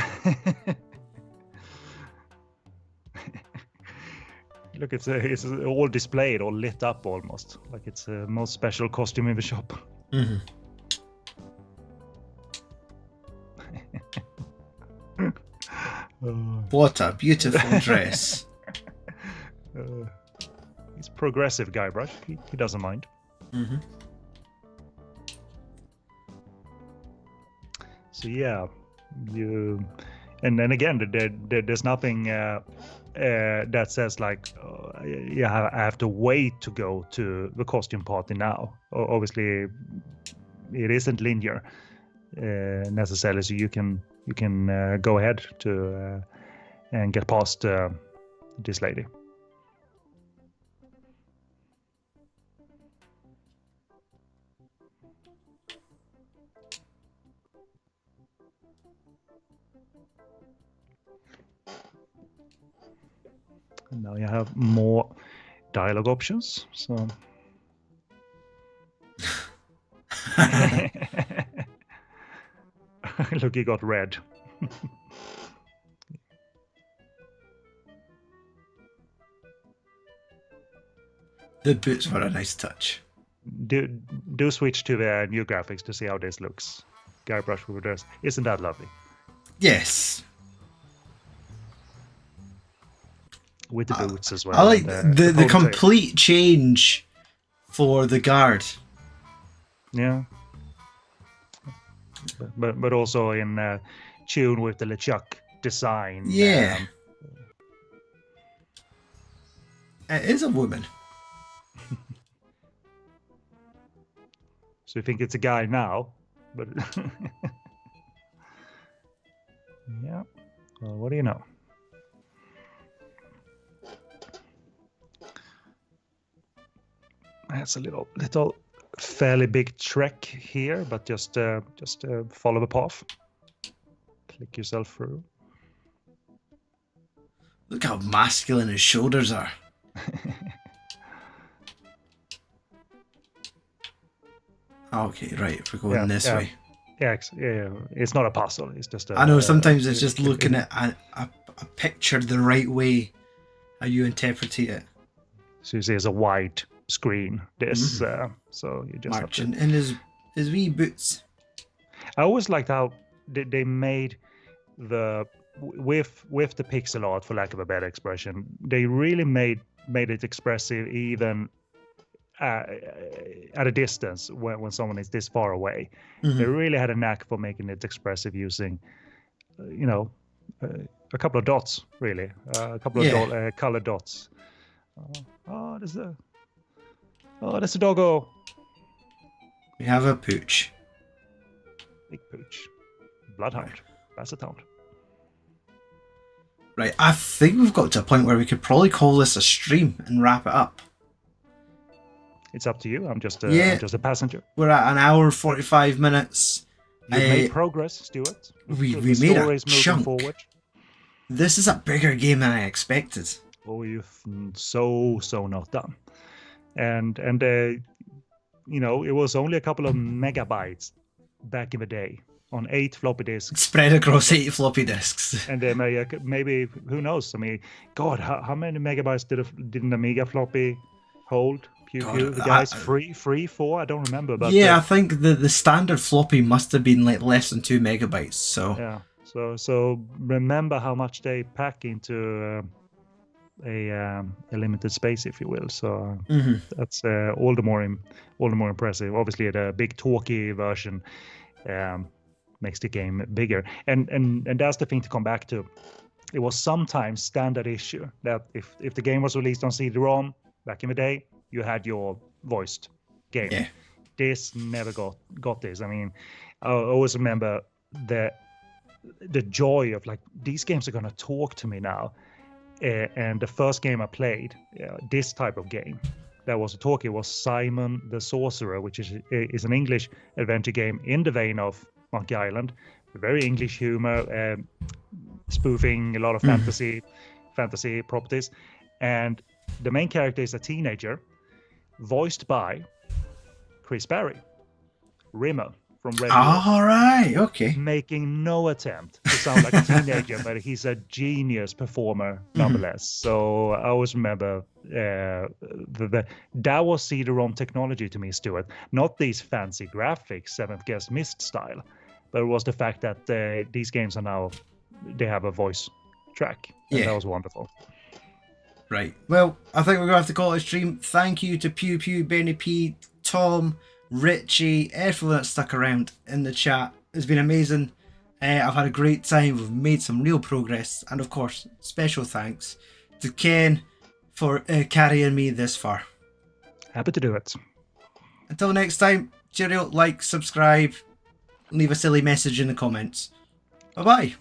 Look, it's all displayed, all lit up almost, like it's the most special costume in the shop. Mm-hmm. What a beautiful dress. He's progressive, Guybrush. He doesn't mind. Mm-hmm. So yeah, and then again, there's nothing that says like, I have to wait to go to the costume party now. Obviously, it isn't linear necessarily, so you can go ahead to and get past this lady. And now you have more dialogue options. So look, he got red. The boots were a nice touch. Do switch to the new graphics to see how this looks. Guybrush with dress. Isn't that lovely? Yes. With the boots as well. I like the complete change for the guard. Yeah. But also in tune with the LeChuck design. Yeah. It is a woman. So you think it's a guy now, but yeah. Well, what do you know? That's a little fairly big trek here, but just follow the path. Click yourself through. Look how masculine his shoulders are. Okay, right, we're going this way. Yeah, it's not a puzzle. It's just I know, sometimes it's just looking at a picture the right way, how you interpret it. So you see it's a wide screen. This so you just marching in his wee boots. I always liked how they made the with the pixel art, for lack of a better expression. They really made it expressive even at a distance when someone is this far away. They really had a knack for making it expressive using, a couple of dots, really, a couple of colored dots. There's a doggo. We have a pooch. Big pooch. Bloodhound. Basset hound. Right, I think we've got to a point where we could probably call this a stream and wrap it up. It's up to you. I'm just a passenger. We're at an hour 45 minutes. You made progress, Stuart. We made a chunk. Forward. This is a bigger game than I expected. Oh, you've so not done. And it was only a couple of megabytes back in the day on 8 floppy disks. Spread across 8 floppy disks. And then maybe, who knows? I mean, God, how many megabytes did an Amiga floppy hold? The guys, 3, 4, I don't remember. But I think the standard floppy must have been like less than 2 megabytes. So yeah, so remember how much they pack into a limited space, if you will. So that's all the more impressive. Obviously, the big talky version makes the game bigger, and that's the thing to come back to. It was sometimes standard issue that if the game was released on CD-ROM back in the day, you had your voiced game. Yeah. This never got this. I mean, I always remember the joy of like, these games are gonna talk to me now. And the first game I played, this type of game, that was a talkie, was Simon the Sorcerer, which is an English adventure game in the vein of Monkey Island, very English humor, spoofing a lot of fantasy properties, and the main character is a teenager, voiced by Chris Berry, Rimmer from Red Bull. All right, okay. Making no attempt to sound like a teenager, but he's a genius performer nonetheless. So I always remember that was CD-ROM technology to me, Stuart. Not these fancy graphics, Seventh Guest Mist style, but it was the fact that these games are now, they have a voice track. And that was wonderful. Right. Well, I think we're going to have to call it a stream. Thank you to Pew Pew, Benny P, Tom, Richie, everyone that stuck around in the chat. It's been amazing. I've had a great time. We've made some real progress. And of course, special thanks to Ken for carrying me this far. Happy to do it. Until next time, cheerio, like, subscribe, leave a silly message in the comments. Bye-bye.